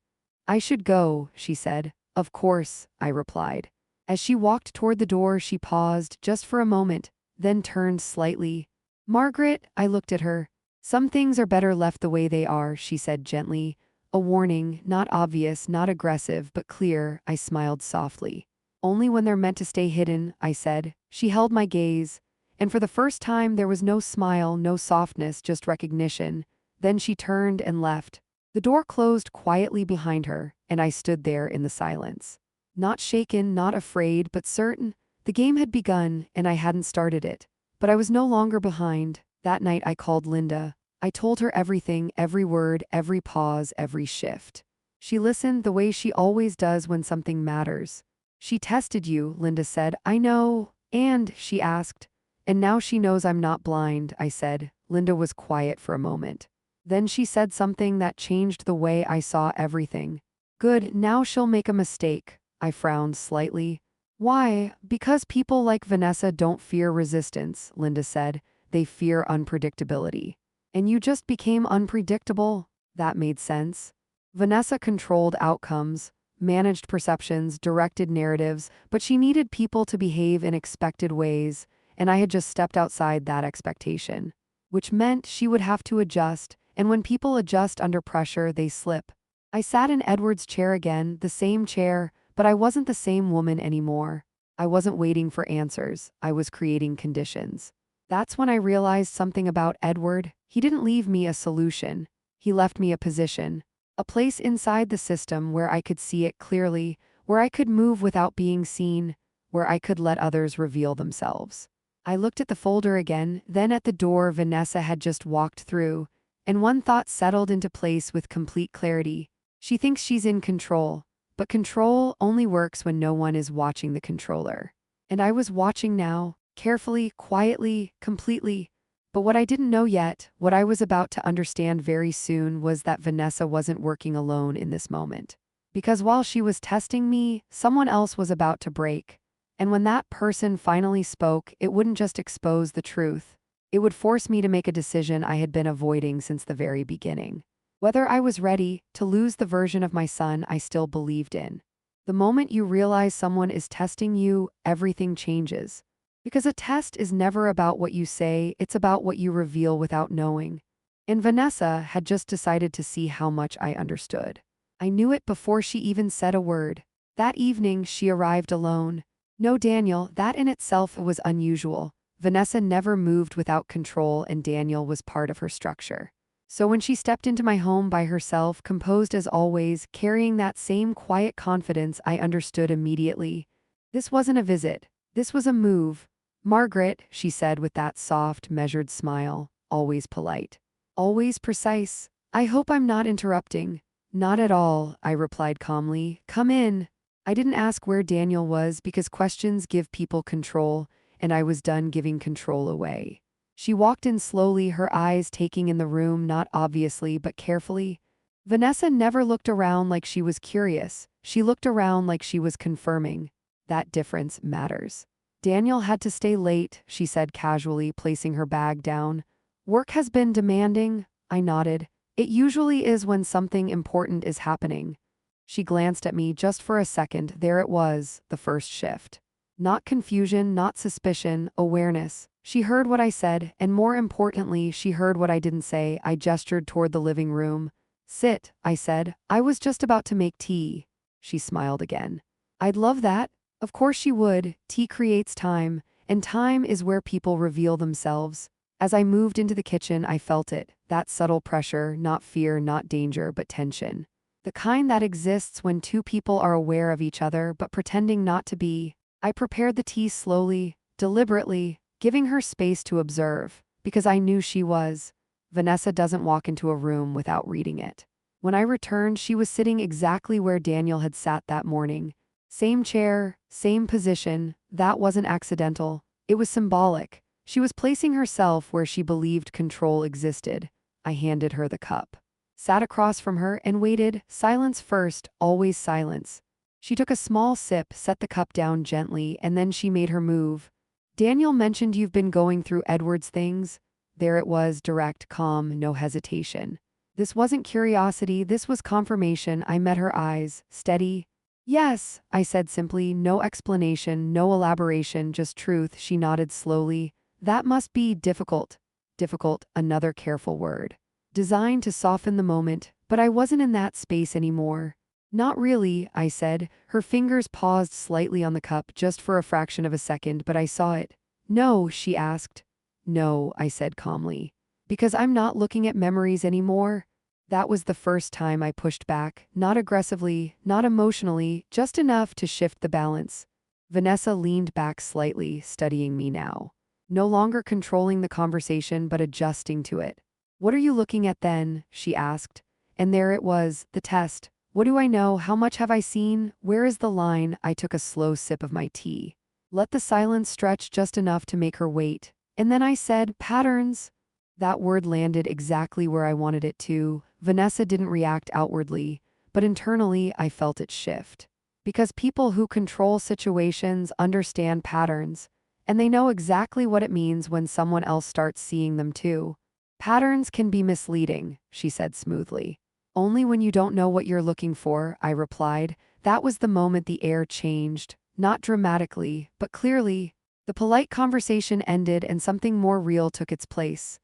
I should go, she said. Of course, I replied. As she walked toward the door, she paused just for a moment, then turned slightly. Margaret, I looked at her. Some things are better left the way they are, she said gently. A warning, not obvious, not aggressive, but clear. I smiled softly. Only when they're meant to stay hidden, I said. She held my gaze, and for the first time there was no smile, no softness, just recognition. Then she turned and left. The door closed quietly behind her, and I stood there in the silence. Not shaken, not afraid, but certain. The game had begun, and I hadn't started it. But I was no longer behind. That night I called Linda. I told her everything, every word, every pause, every shift. She listened the way she always does when something matters. She tested you, Linda said. I know. And, she asked, And now she knows I'm not blind, I said. Linda was quiet for a moment. Then she said something that changed the way I saw everything. Good, now she'll make a mistake. I frowned slightly. Why? Because people like Vanessa don't fear resistance, Linda said. They fear unpredictability. And you just became unpredictable? That made sense. Vanessa controlled outcomes, managed perceptions, directed narratives, but she needed people to behave in expected ways, and I had just stepped outside that expectation. Which meant she would have to adjust, and when people adjust under pressure, they slip. I sat in Edward's chair again, the same chair, but I wasn't the same woman anymore. I wasn't waiting for answers, I was creating conditions. That's when I realized something about Edward. He didn't leave me a solution. He left me a position. A place inside the system where I could see it clearly, where I could move without being seen, where I could let others reveal themselves. I looked at the folder again, then at the door Vanessa had just walked through, and one thought settled into place with complete clarity. She thinks she's in control, but control only works when no one is watching the controller. And I was watching now, carefully, quietly, completely. But what I didn't know yet, what I was about to understand very soon, was that Vanessa wasn't working alone in this moment. Because while she was testing me, someone else was about to break. And when that person finally spoke, it wouldn't just expose the truth. It would force me to make a decision I had been avoiding since the very beginning. Whether I was ready to lose the version of my son I still believed in. The moment you realize someone is testing you, everything changes. Because a test is never about what you say, it's about what you reveal without knowing. And Vanessa had just decided to see how much I understood. I knew it before she even said a word. That evening, she arrived alone. No Daniel, that in itself was unusual. Vanessa never moved without control, and Daniel was part of her structure. So when she stepped into my home by herself, composed as always, carrying that same quiet confidence, I understood immediately. This wasn't a visit. This was a move. Margaret, she said with that soft, measured smile, always polite. Always precise. I hope I'm not interrupting. Not at all, I replied calmly. Come in. I didn't ask where Daniel was because questions give people control, and I was done giving control away. She walked in slowly, her eyes taking in the room, not obviously but carefully. Vanessa never looked around like she was curious. She looked around like she was confirming. That difference matters. Daniel had to stay late, she said casually, placing her bag down. Work has been demanding, I nodded. It usually is when something important is happening. She glanced at me just for a second. There it was, the first shift. Not confusion, not suspicion, awareness. She heard what I said, and more importantly, she heard what I didn't say. I gestured toward the living room. Sit, I said. I was just about to make tea. She smiled again. I'd love that. Of course she would. Tea creates time, and time is where people reveal themselves. As I moved into the kitchen, I felt it. That subtle pressure, not fear, not danger, but tension. The kind that exists when two people are aware of each other but pretending not to be. I prepared the tea slowly, deliberately, giving her space to observe, because I knew she was. Vanessa doesn't walk into a room without reading it. When I returned, she was sitting exactly where Daniel had sat that morning. Same chair, same position. That wasn't accidental. It was symbolic. She was placing herself where she believed control existed. I handed her the cup. Sat across from her and waited. Silence first, always silence. She took a small sip, set the cup down gently, and then she made her move. Daniel mentioned you've been going through Edward's things. There it was, direct, calm, no hesitation. This wasn't curiosity, this was confirmation. I met her eyes, steady. Yes, I said simply, no explanation, no elaboration, just truth. She nodded slowly. That must be difficult. Difficult, another careful word. Designed to soften the moment, but I wasn't in that space anymore. Not really, I said. Her fingers paused slightly on the cup just for a fraction of a second, but I saw it. No, she asked. No, I said calmly. Because I'm not looking at memories anymore. That was the first time I pushed back, not aggressively, not emotionally, just enough to shift the balance. Vanessa leaned back slightly, studying me now. No longer controlling the conversation but adjusting to it. What are you looking at then? She asked. And there it was, the test. What do I know? How much have I seen? Where is the line? I took a slow sip of my tea. Let the silence stretch just enough to make her wait. And then I said, patterns. That word landed exactly where I wanted it to. Vanessa didn't react outwardly, but internally I felt it shift. Because people who control situations understand patterns, and they know exactly what it means when someone else starts seeing them too. Patterns can be misleading, she said smoothly. Only when you don't know what you're looking for, I replied. That was the moment the air changed, not dramatically, but clearly. The polite conversation ended and something more real took its place.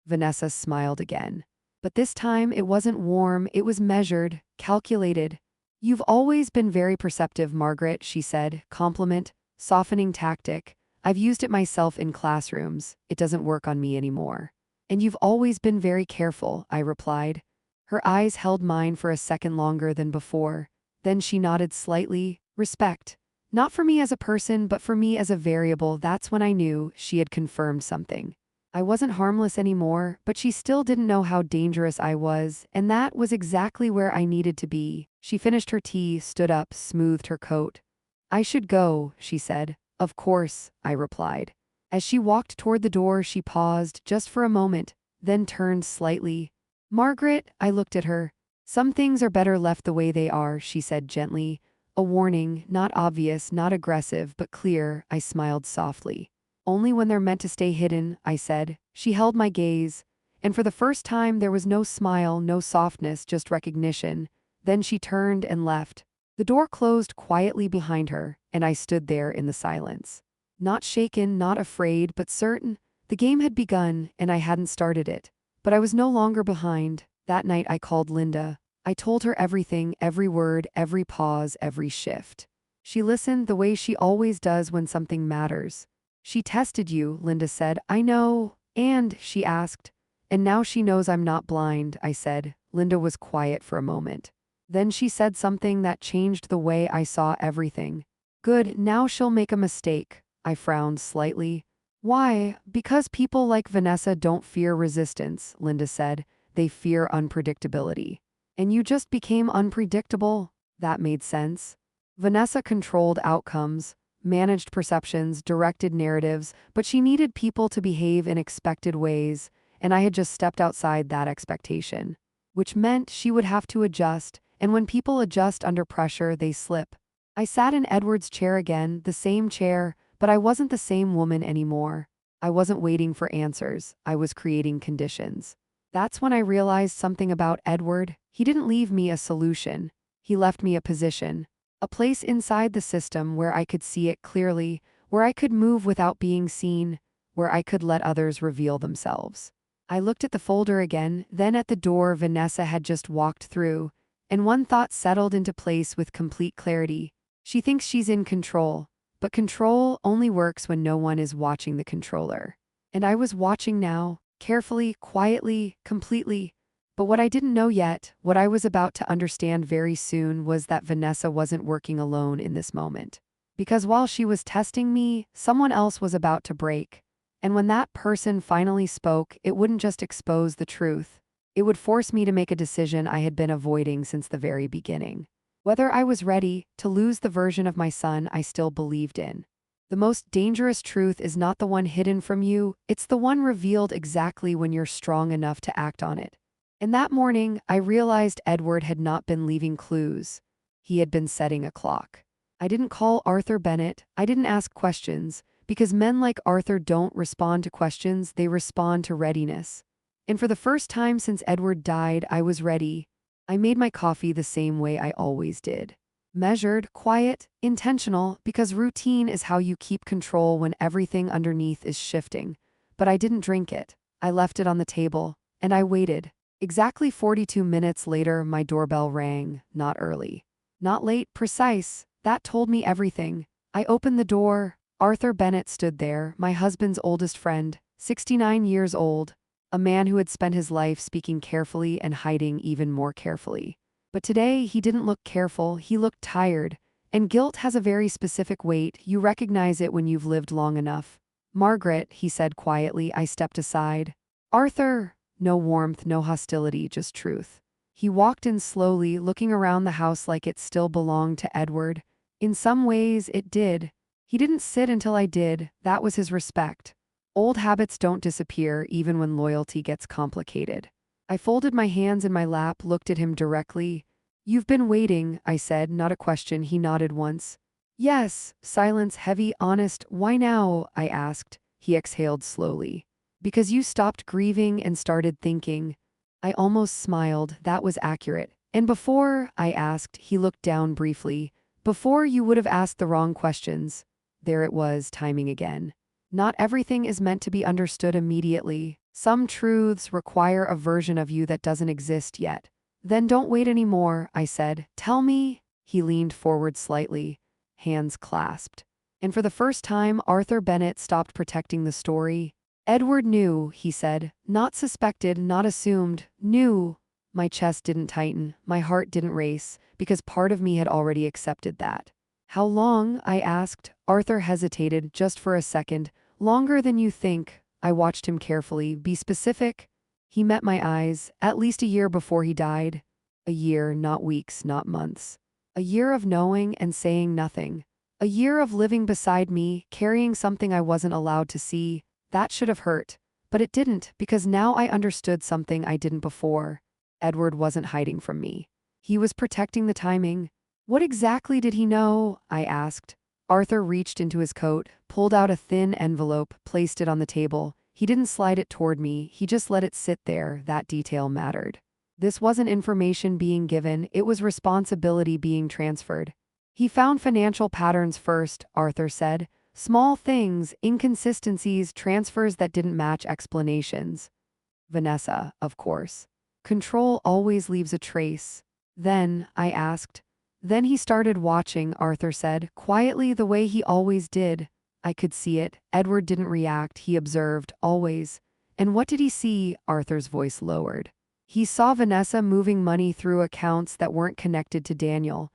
Vanessa smiled again. But this time it wasn't warm, it was measured, calculated. You've always been very perceptive, Margaret, she said, compliment, softening tactic. I've used it myself in classrooms. It doesn't work on me anymore. And you've always been very careful, I replied. Her eyes held mine for a second longer than before. Then she nodded slightly. Respect. Not for me as a person, but for me as a variable. That's when I knew she had confirmed something. I wasn't harmless anymore, but she still didn't know how dangerous I was, and that was exactly where I needed to be. She finished her tea, stood up, smoothed her coat. I should go, she said. Of course, I replied. As she walked toward the door, she paused just for a moment, then turned slightly. Margaret, I looked at her. Some things are better left the way they are, she said gently. A warning, not obvious, not aggressive, but clear. I smiled softly. Only when they're meant to stay hidden, I said. She held my gaze, and for the first time there was no smile, no softness, just recognition. Then she turned and left. The door closed quietly behind her, and I stood there in the silence. Not shaken, not afraid, but certain. The game had begun, and I hadn't started it. But I was no longer behind. That night I called Linda. I told her everything, every word, every pause, every shift. She listened the way she always does when something matters. She tested you, Linda said. I know. And, she asked. And now she knows I'm not blind, I said. Linda was quiet for a moment. Then she said something that changed the way I saw everything. Good, now she'll make a mistake. I frowned slightly. Why? Because people like Vanessa don't fear resistance, Linda said. They fear unpredictability. And you just became unpredictable. That made sense. Vanessa controlled outcomes, managed perceptions, directed narratives, but she needed people to behave in expected ways, and I had just stepped outside that expectation. Which meant she would have to adjust, and when people adjust under pressure, they slip. I sat in Edward's chair again, the same chair, but I wasn't the same woman anymore. I wasn't waiting for answers, I was creating conditions. That's when I realized something about Edward. He didn't leave me a solution. He left me a position. A place inside the system where I could see it clearly, where I could move without being seen, where I could let others reveal themselves. I looked at the folder again, then at the door Vanessa had just walked through, and one thought settled into place with complete clarity. She thinks she's in control, but control only works when no one is watching the controller. And I was watching now, carefully, quietly, completely. But what I didn't know yet, what I was about to understand very soon, was that Vanessa wasn't working alone in this moment. Because while she was testing me, someone else was about to break. And when that person finally spoke, it wouldn't just expose the truth. It would force me to make a decision I had been avoiding since the very beginning. Whether I was ready to lose the version of my son I still believed in. The most dangerous truth is not the one hidden from you, it's the one revealed exactly when you're strong enough to act on it. And that morning, I realized Edward had not been leaving clues. He had been setting a clock. I didn't call Arthur Bennett, I didn't ask questions, because men like Arthur don't respond to questions, they respond to readiness. And for the first time since Edward died, I was ready. I made my coffee the same way I always did. Measured, quiet, intentional, because routine is how you keep control when everything underneath is shifting. But I didn't drink it. I left it on the table, and I waited. Exactly 42 minutes later, my doorbell rang, not early. Not late, precise. That told me everything. I opened the door. Arthur Bennett stood there, my husband's oldest friend, 69 years old, a man who had spent his life speaking carefully and hiding even more carefully. But today, he didn't look careful, he looked tired. And guilt has a very specific weight, you recognize it when you've lived long enough. Margaret, he said quietly. I stepped aside. Arthur. No warmth, no hostility, just truth. He walked in slowly, looking around the house like it still belonged to Edward. In some ways, it did. He didn't sit until I did, that was his respect. Old habits don't disappear even when loyalty gets complicated. I folded my hands in my lap, looked at him directly. You've been waiting, I said, not a question. He nodded once. Yes, silence, heavy, honest. Why now? I asked. He exhaled slowly. Because you stopped grieving and started thinking. I almost smiled. That was accurate. And before, I asked, he looked down briefly. Before you would have asked the wrong questions. There it was, timing again. Not everything is meant to be understood immediately. Some truths require a version of you that doesn't exist yet. Then don't wait anymore, I said. Tell me. He leaned forward slightly, hands clasped. And for the first time, Arthur Bennett stopped protecting the story. Edward knew, he said. Not suspected, not assumed. Knew. My chest didn't tighten, my heart didn't race, because part of me had already accepted that. How long? I asked. Arthur hesitated just for a second. Longer than you think. I watched him carefully. Be specific. He met my eyes. At least a year before he died. A year, not weeks, not months. A year of knowing and saying nothing. A year of living beside me, carrying something I wasn't allowed to see. That should have hurt. But it didn't, because now I understood something I didn't before. Edward wasn't hiding from me. He was protecting the timing. What exactly did he know? I asked. Arthur reached into his coat, pulled out a thin envelope, placed it on the table. He didn't slide it toward me, he just let it sit there. That detail mattered. This wasn't information being given, it was responsibility being transferred. He found financial patterns first, Arthur said. Small things, inconsistencies, transfers that didn't match explanations. Vanessa, of course. Control always leaves a trace. Then, I asked. Then he started watching, Arthur said, quietly the way he always did. I could see it. Edward didn't react, he observed, always. And what did he see? Arthur's voice lowered. He saw Vanessa moving money through accounts that weren't connected to Daniel.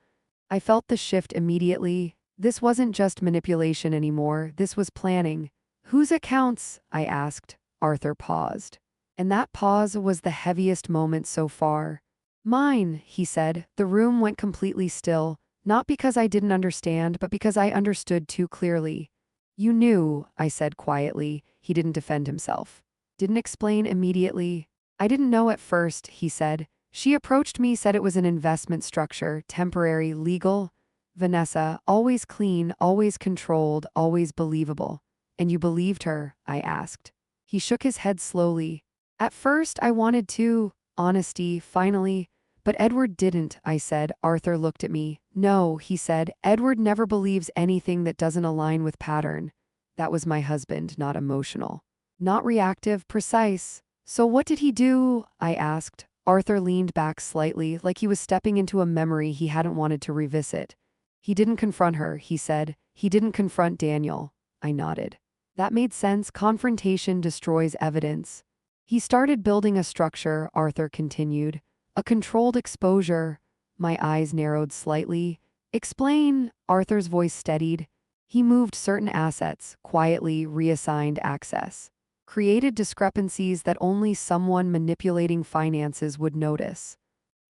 I felt the shift immediately. This wasn't just manipulation anymore, this was planning. Whose accounts? I asked. Arthur paused. And that pause was the heaviest moment so far. Mine, he said. The room went completely still, not because I didn't understand, but because I understood too clearly. You knew, I said quietly. He didn't defend himself. Didn't explain immediately. I didn't know at first, he said. She approached me, said it was an investment structure, temporary, legal. Vanessa, always clean, always controlled, always believable. And you believed her? I asked. He shook his head slowly. At first I wanted to. Honesty, finally. But Edward didn't, I said. Arthur looked at me. No, he said. Edward never believes anything that doesn't align with pattern. That was my husband, not emotional. Not reactive, precise. So what did he do? I asked. Arthur leaned back slightly, like he was stepping into a memory he hadn't wanted to revisit. He didn't confront her, he said. He didn't confront Daniel. I nodded. That made sense. Confrontation destroys evidence. He started building a structure, Arthur continued. A controlled exposure. My eyes narrowed slightly. Explain, Arthur's voice steadied. He moved certain assets, quietly reassigned access. Created discrepancies that only someone manipulating finances would notice.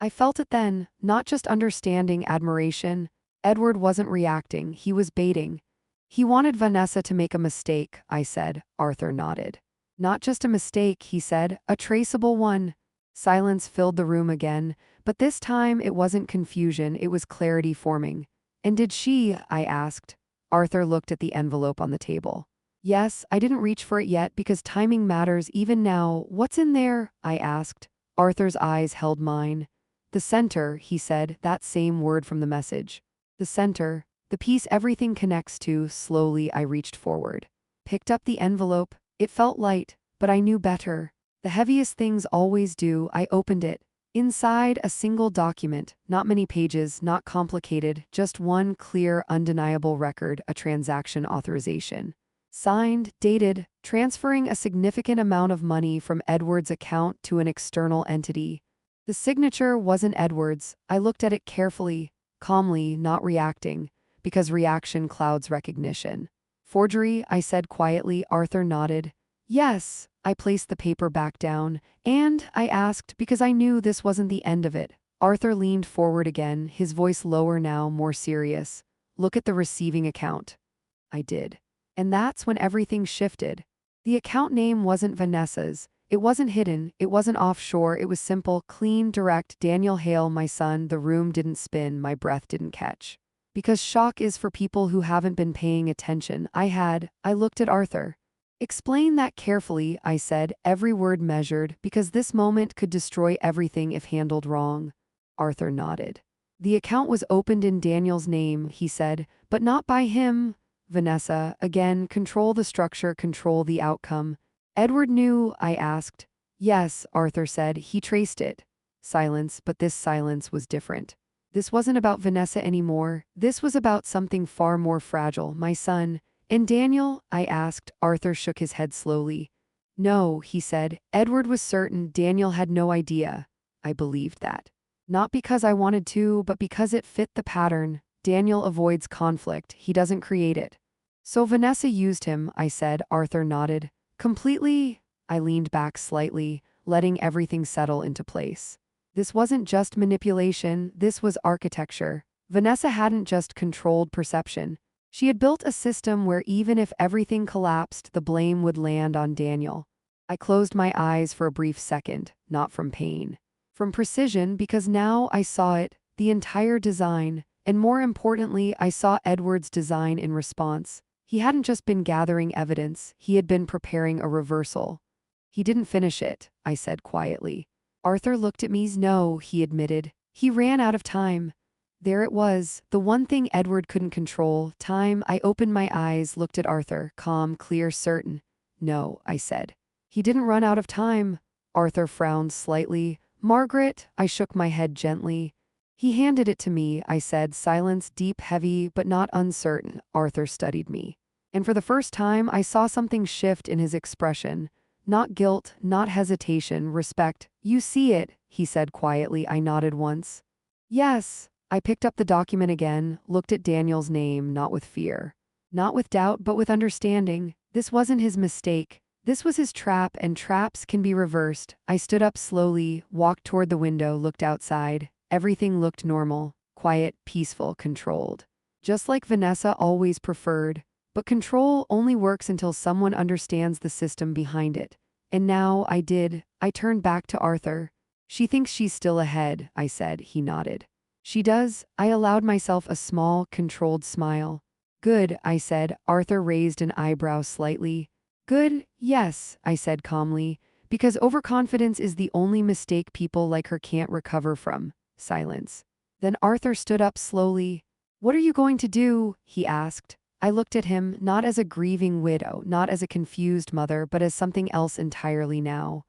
I felt it then, not just understanding, admiration. Edward wasn't reacting, he was baiting. He wanted Vanessa to make a mistake, I said. Arthur nodded. Not just a mistake, he said, a traceable one. Silence filled the room again, but this time it wasn't confusion, it was clarity forming. And did she? I asked. Arthur looked at the envelope on the table. Yes, I didn't reach for it yet because timing matters even now. What's in there? I asked. Arthur's eyes held mine. The center, he said, that same word from the message. The center, the piece everything connects to. Slowly I reached forward. Picked up the envelope. It felt light, but I knew better. The heaviest things always do. I opened it. Inside, a single document, not many pages, not complicated, just one clear, undeniable record, a transaction authorization. Signed, dated, transferring a significant amount of money from Edward's account to an external entity. The signature wasn't Edward's. I looked at it carefully, calmly, not reacting, because reaction clouds recognition. Forgery, I said quietly. Arthur nodded. Yes. I placed the paper back down, and I asked because I knew this wasn't the end of it. Arthur leaned forward again, his voice lower now, more serious. Look at the receiving account. I did. And that's when everything shifted. The account name wasn't Vanessa's. It wasn't hidden, it wasn't offshore, it was simple, clean, direct. Daniel Hale, my son. The room didn't spin, my breath didn't catch. Because shock is for people who haven't been paying attention. I looked at Arthur. Explain that carefully, I said, every word measured, because this moment could destroy everything if handled wrong. Arthur nodded. The account was opened in Daniel's name, he said, but not by him. Vanessa, again, control the structure, control the outcome. Edward knew, I asked. Yes, Arthur said, he traced it. Silence, but this silence was different. This wasn't about Vanessa anymore. This was about something far more fragile, my son. And Daniel? I asked. Arthur shook his head slowly. No, he said. Edward was certain. Daniel had no idea. I believed that. Not because I wanted to, but because it fit the pattern. Daniel avoids conflict. He doesn't create it. So Vanessa used him, I said. Arthur nodded. Completely? I leaned back slightly, letting everything settle into place. This wasn't just manipulation, this was architecture. Vanessa hadn't just controlled perception. She had built a system where even if everything collapsed, the blame would land on Daniel. I closed my eyes for a brief second, not from pain. From precision, because now I saw it, the entire design, and more importantly, I saw Edward's design in response. He hadn't just been gathering evidence, he had been preparing a reversal. He didn't finish it, I said quietly. Arthur looked at me. No, he admitted. He ran out of time. There it was, the one thing Edward couldn't control, time. I opened my eyes, looked at Arthur, calm, clear, certain. No, I said. He didn't run out of time. Arthur frowned slightly. Margaret, I shook my head gently. He handed it to me, I said, silence, deep, heavy, but not uncertain. Arthur studied me. And for the first time, I saw something shift in his expression. Not guilt, not hesitation, respect. You see it, he said quietly. I nodded once. Yes. I picked up the document again, looked at Daniel's name, not with fear. Not with doubt, but with understanding. This wasn't his mistake. This was his trap, and traps can be reversed. I stood up slowly, walked toward the window, looked outside. Everything looked normal, quiet, peaceful, controlled. Just like Vanessa always preferred. But control only works until someone understands the system behind it. And now I did. I turned back to Arthur. She thinks she's still ahead, I said. He nodded. She does. I allowed myself a small, controlled smile. Good, I said. Arthur raised an eyebrow slightly. Good, yes, I said calmly, because overconfidence is the only mistake people like her can't recover from. Silence. Then Arthur stood up slowly. What are you going to do? He asked. I looked at him, not as a grieving widow, not as a confused mother, but as something else entirely now.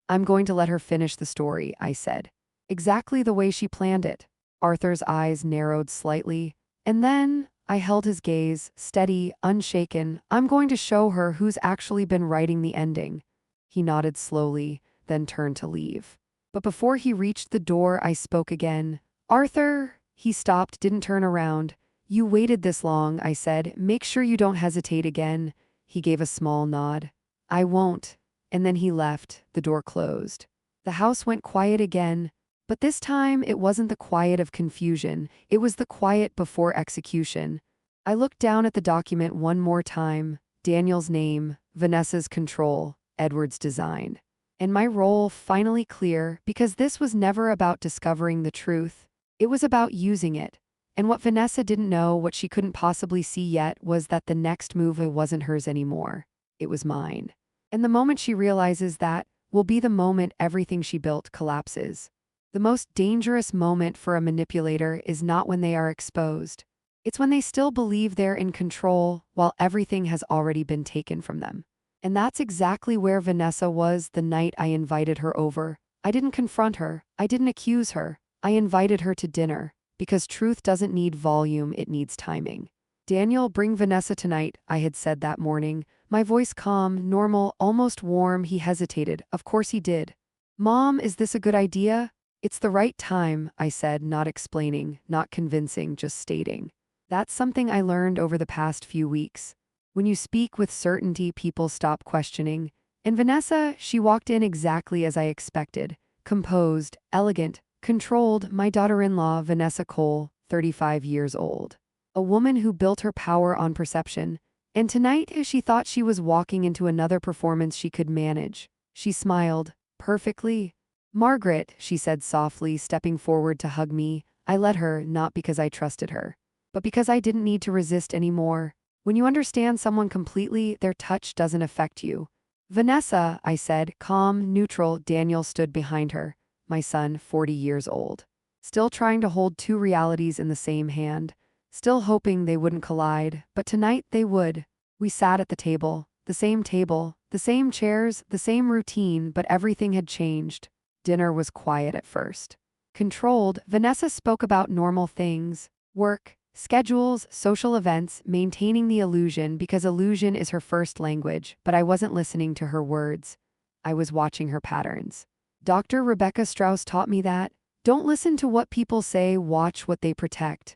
I'm going to let her finish the story, I said. Exactly the way she planned it. Arthur's eyes narrowed slightly. And then, I held his gaze, steady, unshaken. I'm going to show her who's actually been writing the ending. He nodded slowly, then turned to leave. But before he reached the door, I spoke again. Arthur! He stopped, didn't turn around. You waited this long, I said. Make sure you don't hesitate again. He gave a small nod. I won't. And then he left. The door closed. The house went quiet again. But this time, it wasn't the quiet of confusion. It was the quiet before execution. I looked down at the document one more time. Daniel's name, Vanessa's control, Edward's design. And my role finally clear, because this was never about discovering the truth. It was about using it. And what Vanessa didn't know, what she couldn't possibly see yet, was that the next move wasn't hers anymore. It was mine. And the moment she realizes that will be the moment everything she built collapses. The most dangerous moment for a manipulator is not when they are exposed. It's when they still believe they're in control while everything has already been taken from them. And that's exactly where Vanessa was the night I invited her over. I didn't confront her. I didn't accuse her. I invited her to dinner. Because truth doesn't need volume, it needs timing. Daniel, bring Vanessa tonight, I had said that morning. My voice calm, normal, almost warm. He hesitated. Of course he did. Mom, is this a good idea? It's the right time, I said, not explaining, not convincing, just stating. That's something I learned over the past few weeks. When you speak with certainty, people stop questioning. And Vanessa, she walked in exactly as I expected. Composed, elegant, controlled. My daughter-in-law, Vanessa Cole, 35 years old. A woman who built her power on perception. And tonight, she thought she was walking into another performance she could manage. She smiled. Perfectly. Margaret, she said softly, stepping forward to hug me. I let her, not because I trusted her, but because I didn't need to resist anymore. When you understand someone completely, their touch doesn't affect you. Vanessa, I said, calm, neutral. Daniel stood behind her. My son, 40 years old. Still trying to hold two realities in the same hand. Still hoping they wouldn't collide, but tonight they would. We sat at the table, the same chairs, the same routine, but everything had changed. Dinner was quiet at first. Controlled, Vanessa spoke about normal things, work, schedules, social events, maintaining the illusion because illusion is her first language, but I wasn't listening to her words. I was watching her patterns. Dr. Rebecca Strauss taught me that. Don't listen to what people say, watch what they protect.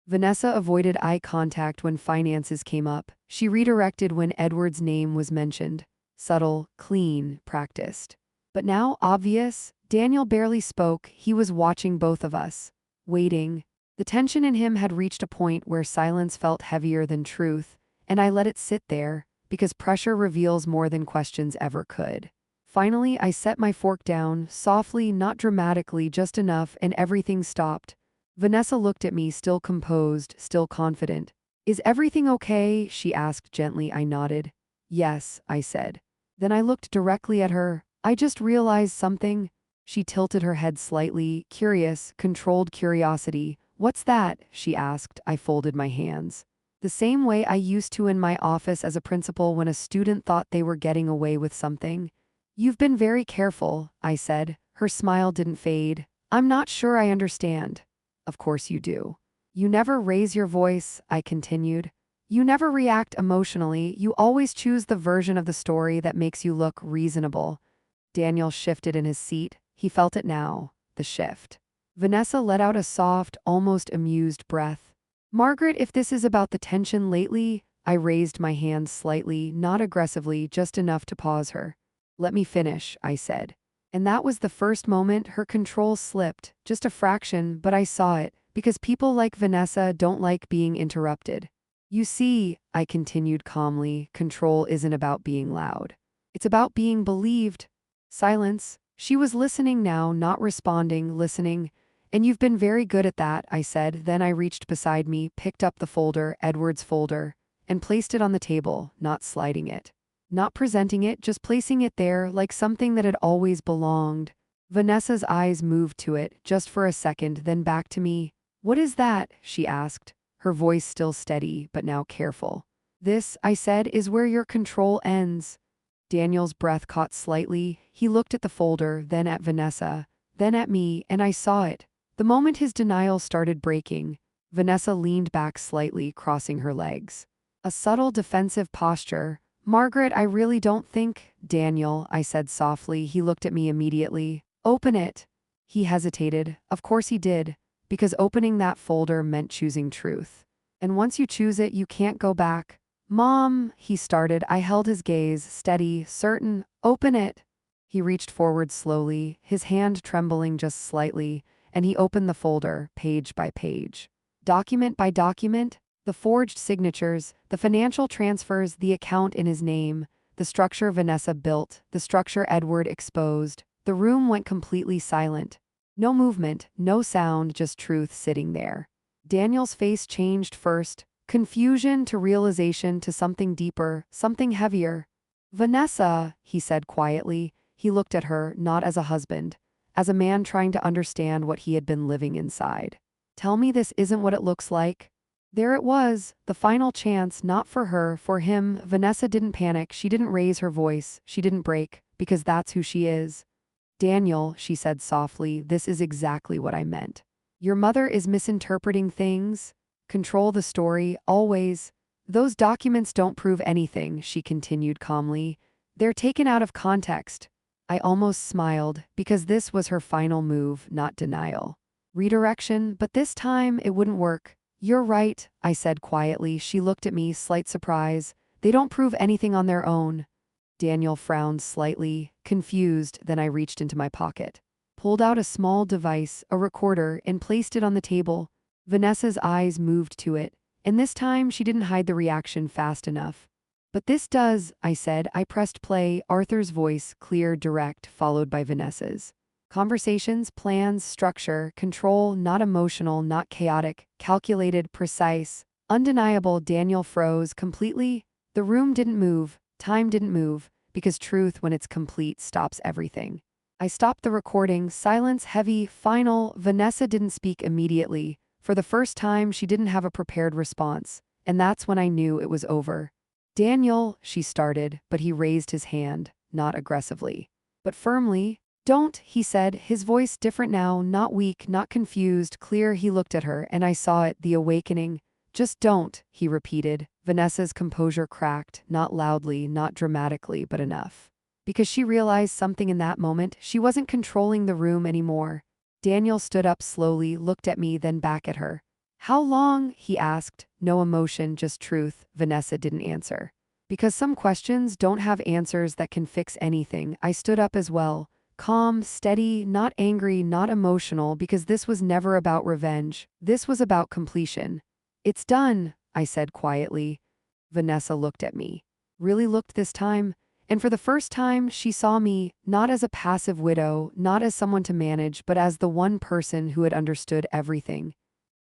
Vanessa avoided eye contact when finances came up. She redirected when Edward's name was mentioned. Subtle, clean, practiced. But now, obvious, Daniel barely spoke. He was watching both of us. Waiting. The tension in him had reached a point where silence felt heavier than truth, and I let it sit there, because pressure reveals more than questions ever could. Finally, I set my fork down, softly, not dramatically, just enough, and everything stopped. Vanessa looked at me, still composed, still confident. Is everything okay? She asked gently. I nodded. Yes, I said. Then I looked directly at her. I just realized something. She tilted her head slightly, curious, controlled curiosity. What's that? She asked. I folded my hands. The same way I used to in my office as a principal when a student thought they were getting away with something. You've been very careful, I said. Her smile didn't fade. I'm not sure I understand. Of course you do. You never raise your voice, I continued. You never react emotionally. You always choose the version of the story that makes you look reasonable. Daniel shifted in his seat. He felt it now, the shift. Vanessa let out a soft, almost amused breath. Margaret, if this is about the tension lately, I raised my hand slightly, not aggressively, just enough to pause her. Let me finish, I said. And that was the first moment her control slipped, just a fraction, but I saw it, because people like Vanessa don't like being interrupted. You see, I continued calmly, control isn't about being loud. It's about being believed. Silence. She was listening now, not responding, listening. And you've been very good at that, I said. Then I reached beside me, picked up the folder, Edward's folder, and placed it on the table, not sliding it. Not presenting it, just placing it there like something that had always belonged. Vanessa's eyes moved to it, just for a second, then back to me. What is that? She asked, her voice still steady, but now careful. This, I said, is where your control ends. Daniel's breath caught slightly. He looked at the folder, then at Vanessa, then at me, and I saw it. The moment his denial started breaking, Vanessa leaned back slightly, crossing her legs. A subtle defensive posture. Margaret, I really don't think. Daniel, I said softly. He looked at me immediately. Open it. He hesitated. Of course he did, because opening that folder meant choosing truth. And once you choose it, you can't go back. Mom, he started. I held his gaze, steady, certain. Open it. He reached forward slowly, his hand trembling just slightly, and he opened the folder, page by page. Document by document, the forged signatures, the financial transfers, the account in his name, the structure Vanessa built, the structure Edward exposed. The room went completely silent. No movement, no sound, just truth sitting there. Daniel's face changed first, confusion to realization to something deeper, something heavier. Vanessa, he said quietly. He looked at her, not as a husband, as a man trying to understand what he had been living inside. Tell me this isn't what it looks like. There it was, the final chance, not for her, for him. Vanessa didn't panic, she didn't raise her voice, she didn't break, because that's who she is. Daniel, she said softly, this is exactly what I meant. Your mother is misinterpreting things. Control the story, always. Those documents don't prove anything, she continued calmly. They're taken out of context. I almost smiled, because this was her final move, not denial. Redirection, but this time it wouldn't work. You're right, I said quietly. She looked at me, slight surprise. They don't prove anything on their own. Daniel frowned slightly, confused, then I reached into my pocket. Pulled out a small device, a recorder, and placed it on the table. Vanessa's eyes moved to it, And this time she didn't hide the reaction fast enough. But this does, I said. I pressed play, Arthur's voice, clear, direct, followed by Vanessa's. Conversations, plans, structure, control, not emotional, not chaotic, calculated, precise, undeniable. Daniel froze completely. The room didn't move, time didn't move, because truth, when it's complete, stops everything. I stopped the recording, silence heavy, final. Vanessa didn't speak immediately. For the first time, she didn't have a prepared response, and that's when I knew it was over. Daniel, she started, but he raised his hand, not aggressively, but firmly. Don't, he said, his voice different now, not weak, not confused, clear. He looked at her, and I saw it, the awakening. Just don't, he repeated. Vanessa's composure cracked, not loudly, not dramatically, but enough. Because she realized something in that moment. She wasn't controlling the room anymore. Daniel stood up slowly, looked at me, then back at her. How long? He asked. No emotion, just truth. Vanessa didn't answer. Because some questions don't have answers that can fix anything. I stood up as well. Calm, steady, not angry, not emotional, because this was never about revenge. This was about completion. It's done, I said quietly. Vanessa looked at me. Really looked this time. And for the first time, she saw me, not as a passive widow, not as someone to manage, but as the one person who had understood everything.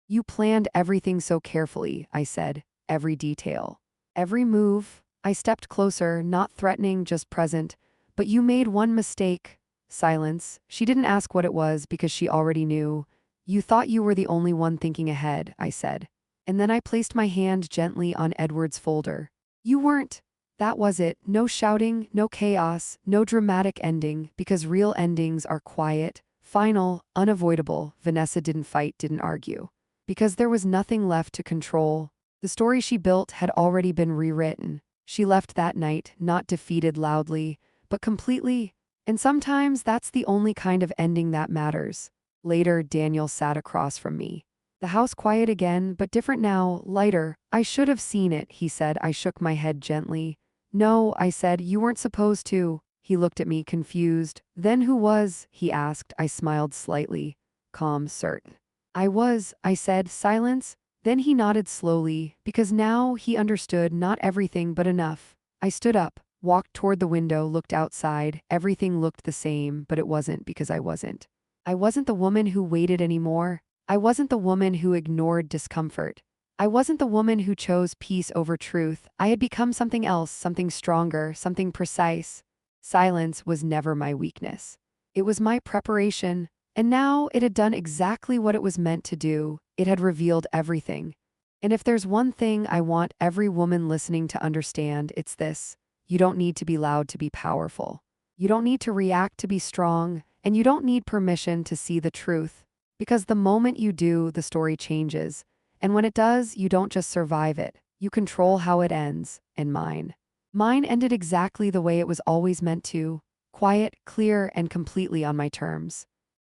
You planned everything so carefully, I said, every detail. Every move. I stepped closer, not threatening, just present. But you made one mistake. Silence. She didn't ask what it was because she already knew. You thought you were the only one thinking ahead, I said. And then I placed my hand gently on Edward's folder. You weren't. That was it. No shouting, no chaos, no dramatic ending, because real endings are quiet, final, unavoidable. Vanessa didn't fight, didn't argue. Because there was nothing left to control. The story she built had already been rewritten. She left that night, not defeated loudly, but completely. And sometimes that's the only kind of ending that matters. Later, Daniel sat across from me. The house quiet again, but different now, lighter. I should have seen it, he said. I shook my head gently. No, I said, you weren't supposed to. He looked at me, confused. Then who was? He asked. I smiled slightly. Calm, certain. I was, I said. Silence. Then he nodded slowly, because now he understood not everything but enough. I stood up, walked toward the window, looked outside. Everything looked the same, but it wasn't, because I wasn't. I wasn't the woman who waited anymore. I wasn't the woman who ignored discomfort. I wasn't the woman who chose peace over truth. I had become something else, something stronger, something precise. Silence was never my weakness. It was my preparation, and now it had done exactly what it was meant to do. It had revealed everything. And if there's one thing I want every woman listening to understand, it's this. You don't need to be loud to be powerful. You don't need to react to be strong, and you don't need permission to see the truth. Because the moment you do, the story changes. And when it does, you don't just survive it. You control how it ends. And mine. Mine ended exactly the way it was always meant to. Quiet, clear, and completely on my terms.